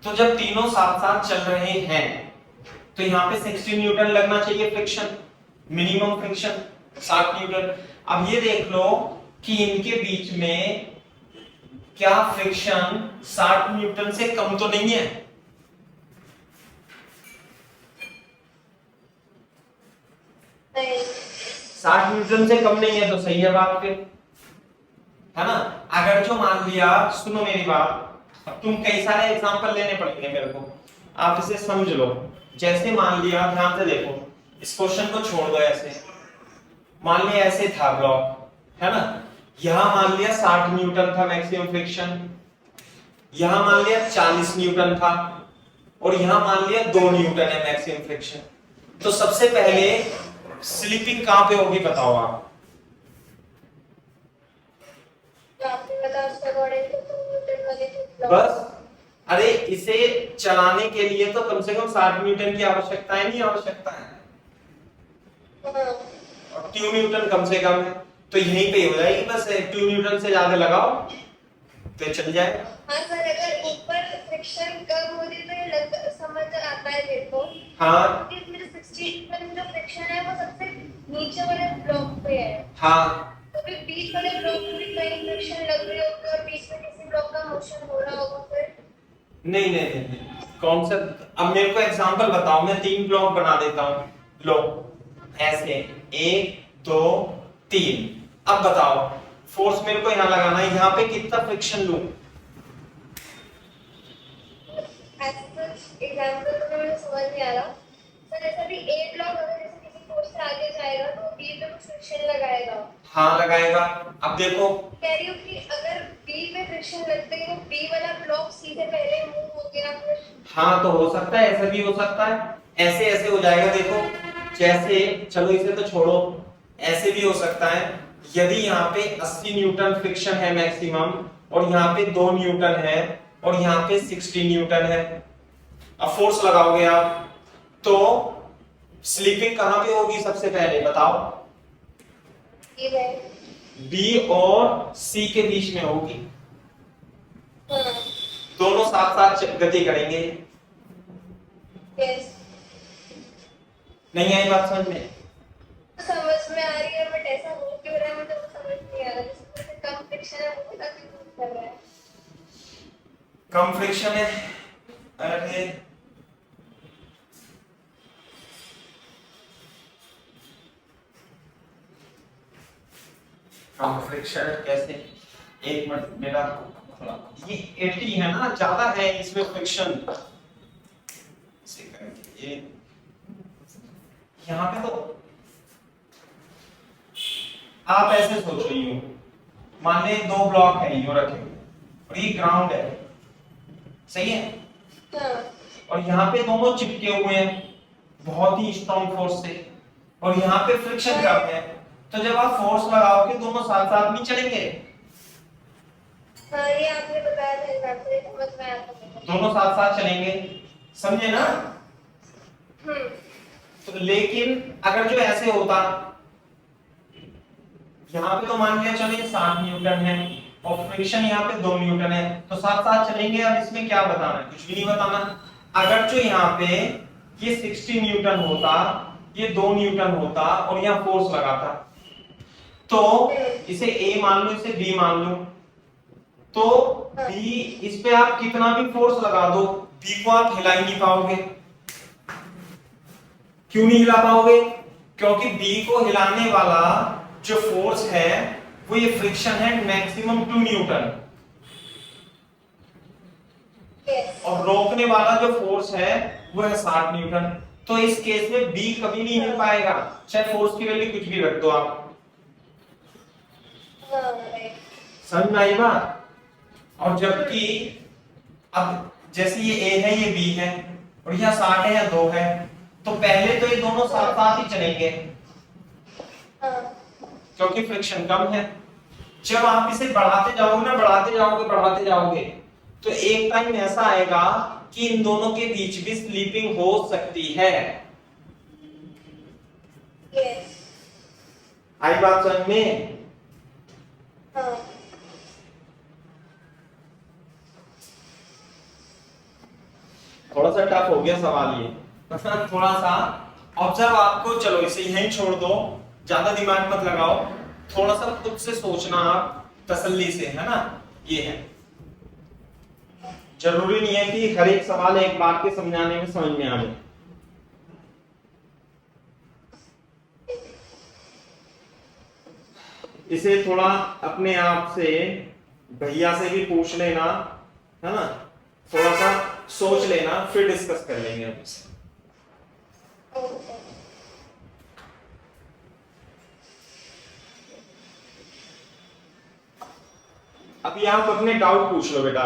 तो जब तीनों साथ साथ चल रहे हैं तो यहाँ पे 60 न्यूटन लगना चाहिए फ्रिक्शन, मिनिमम फ्रिक्शन 60 न्यूटन। अब ये देख लो कि इनके बीच में क्या फ्रिक्शन 60 न्यूटन से कम तो नहीं है? नहीं। 60 न्यूटन से कम नहीं है तो सही है बात फिर, है ना? अगर जो मान लिया, सुनो मेरी बात, अब तुम कई सारे एग्जांपल लेने पड़ेंगे मेरे को, आप इसे समझ लो। जैसे मान लिया, ध्यान से देखो, इस क्वेश्चन को छोड़ दो ऐसे, मान लिया ऐसे था ब्लॉक, है ना? यहां मान लिया 60 न्यूटन था मैक्सिमम फ्रिक्शन, यहां मान लिया 40 न्यूटन था, और यहां मान लिया 2 न्यूटन है मैक्सिमम फ्रिक्शन। तो सबसे पहले स्लिपिंग कहां पे होगी बताओ आप? आपने बताया उसका अकॉर्डिंग तो न्यूटन वाले तो बस, अरे इसे चलाने के लिए तो कम से कम 60 न्यूटन की आवश्यकता है, नहीं आवश्यकता है? और 2 न्यूटन कम से कम है, तो यहीं पे हो जाएगी, बस 2 न्यूटन से ज्यादा लगाओ तो चल जाएगा। हाँ सर, अगर ऊपर फ्रिक्शन कम होती तो ये समझ आता है देखो। हाँ, इसमें जो 60 जो फ्रिक्शन है वो सबसे नीचे वाले ब्लॉक पे है, हाँ, तो फिर बीच वाले ब्लॉक में भी कहीं फ्रिक्शन लग रही होगी और बीच में किसी ब्लॉक का मोशन हो रहा होगा फिर। नहीं नहीं नहीं, नहीं। कौन सा? अब मेरे को एग्जांपल बताओ, मैं 3 ब्लॉक बना देता हूं, लो ऐसे 1 2 3। अब बताओ फोर्स मेरे को यहां लगाना है, यहां पे कितना फ्रिक्शन लूं? एग्जांपल तो मुझे समझ नहीं आ रहा सर। ऐसा भी ए ब्लॉक अगर जैसे किसी फोर्स से आगे जाएगा तो बी पे कुछ फ्रिक्शन लगाएगा। हाँ लगाएगा। अब देखो, कह रही हूँ कि अगर बी पे फ्रिक्शन लगते है तो बी वाला ब्लॉक सी से पहले मूव हो गया फिर। हाँ तो हो सकता है, ऐसा भी हो सकता है, ऐसे ऐसे हो जाएगा। देखो जैसे, चलो इसे तो छोड़ो, ऐसे भी हो सकता है, यदि यहाँ पे 80 न्यूटन फ्रिक्शन है मैक्सिमम और यहाँ पे 2 न्यूटन है और यहाँ पे 60 न्यूटन है, अब फोर्स लगाओगे आप तो स्लिपिंग कहां पे होगी सबसे पहले बताओ? बी और सी के बीच में होगी, दोनों साथ साथ गति करेंगे। यस। नहीं आई बात समझ में? समझ में आ रही है बट ऐसा हो क्यों रहा है मुझे तो समझ नहीं आ रहा। जिसमें कम फ्रिक्शन है वो पता क्यों कर रहा है? कम फ्रिक्शन है, अरे हम फ्रिक्शन कैसे, एक मिनट मेरा ये 80 है ना, ज्यादा है इसमें फ्रिक्शन। इसे करेंगे ये यहाँ पे, तो आप ऐसे सोचो, यूं मान ले 2 ब्लॉक है यूं रखे हुए और ये ग्राउंड है, सही है, हाँ, और यहाँ पे दोनों चिपके हुए हैं बहुत ही स्ट्रॉन्ग फोर्स से, और यहाँ पे फ्रिक्शन कम है, तो जब आप फोर्स लगाओगे दोनों साथ साथ नहीं चलेंगे, हाँ, ये आपने बताया था हिसाब से समझ में आया था मुझे। दोनों साथ साथ चलेंगे, समझे ना। हम्म, तो लेकिन अगर जो ऐसे होता, यहाँ पे तो मान लिया चलिए 60 न्यूटन है और फ्रिक्शन यहाँ पे 2 न्यूटन है, तो साथ साथ चलेंगे। अब इसमें क्या बताना है, कुछ भी नहीं बताना। अगर जो यहाँ पे ये 60 न्यूटन होता, ये 2 न्यूटन होता और यहाँ फोर्स लगाता, तो इसे A मान लो, इसे B मान लो, तो B, इस पे आप कितना भी फोर्स लगा दो, B को आप हिला ही नहीं पाओगे। क्यों नहीं हिला पाओगे? क्योंकि B को हिलाने वाला जो फोर्स है वो ये फ्रिक्शन है, मैक्सिमम 2 न्यूटन, yes, और रोकने वाला जो फोर्स है वो है 60 न्यूटन। तो इस केस में B कभी नहीं हिल पाएगा, चाहे फोर्स की वैल्यू कुछ भी रख दो आप। हाँ, right, समझ में आई बात? और जबकि अब जैसे ये A है, ये B है, और यहाँ 60 है या 2 है, तो पहले तो ये दोनों साथ साथ ही चलेंगे हाँ, क्योंकि फ्रिक्शन कम है। जब आप इसे बढ़ाते जाओगे ना, बढ़ाते जाओगे, तो एक टाइम ऐसा आएगा कि इन दोनों के बीच भी स्लीपिंग हो सकती है। yes, आई बात समझ में? हाँ, थोड़ा सा टफ हो गया सवाल ये, मतलब थोड़ा सा ऑब्जर्व आपको, चलो इसे यहीं छोड़ दो, ज्यादा दिमाग मत लगाओ, थोड़ा सा खुद से सोचना आप तसल्ली से, है ना। ये है, जरूरी नहीं है कि हर एक सवाल एक बार के समझाने में समझ में आए। इसे थोड़ा अपने आप से, भैया से भी पूछ लेना, है ना, थोड़ा सा सोच लेना, फिर डिस्कस कर लेंगे हम इसे। okay. अभी आप अपने डाउट पूछ लो बेटा।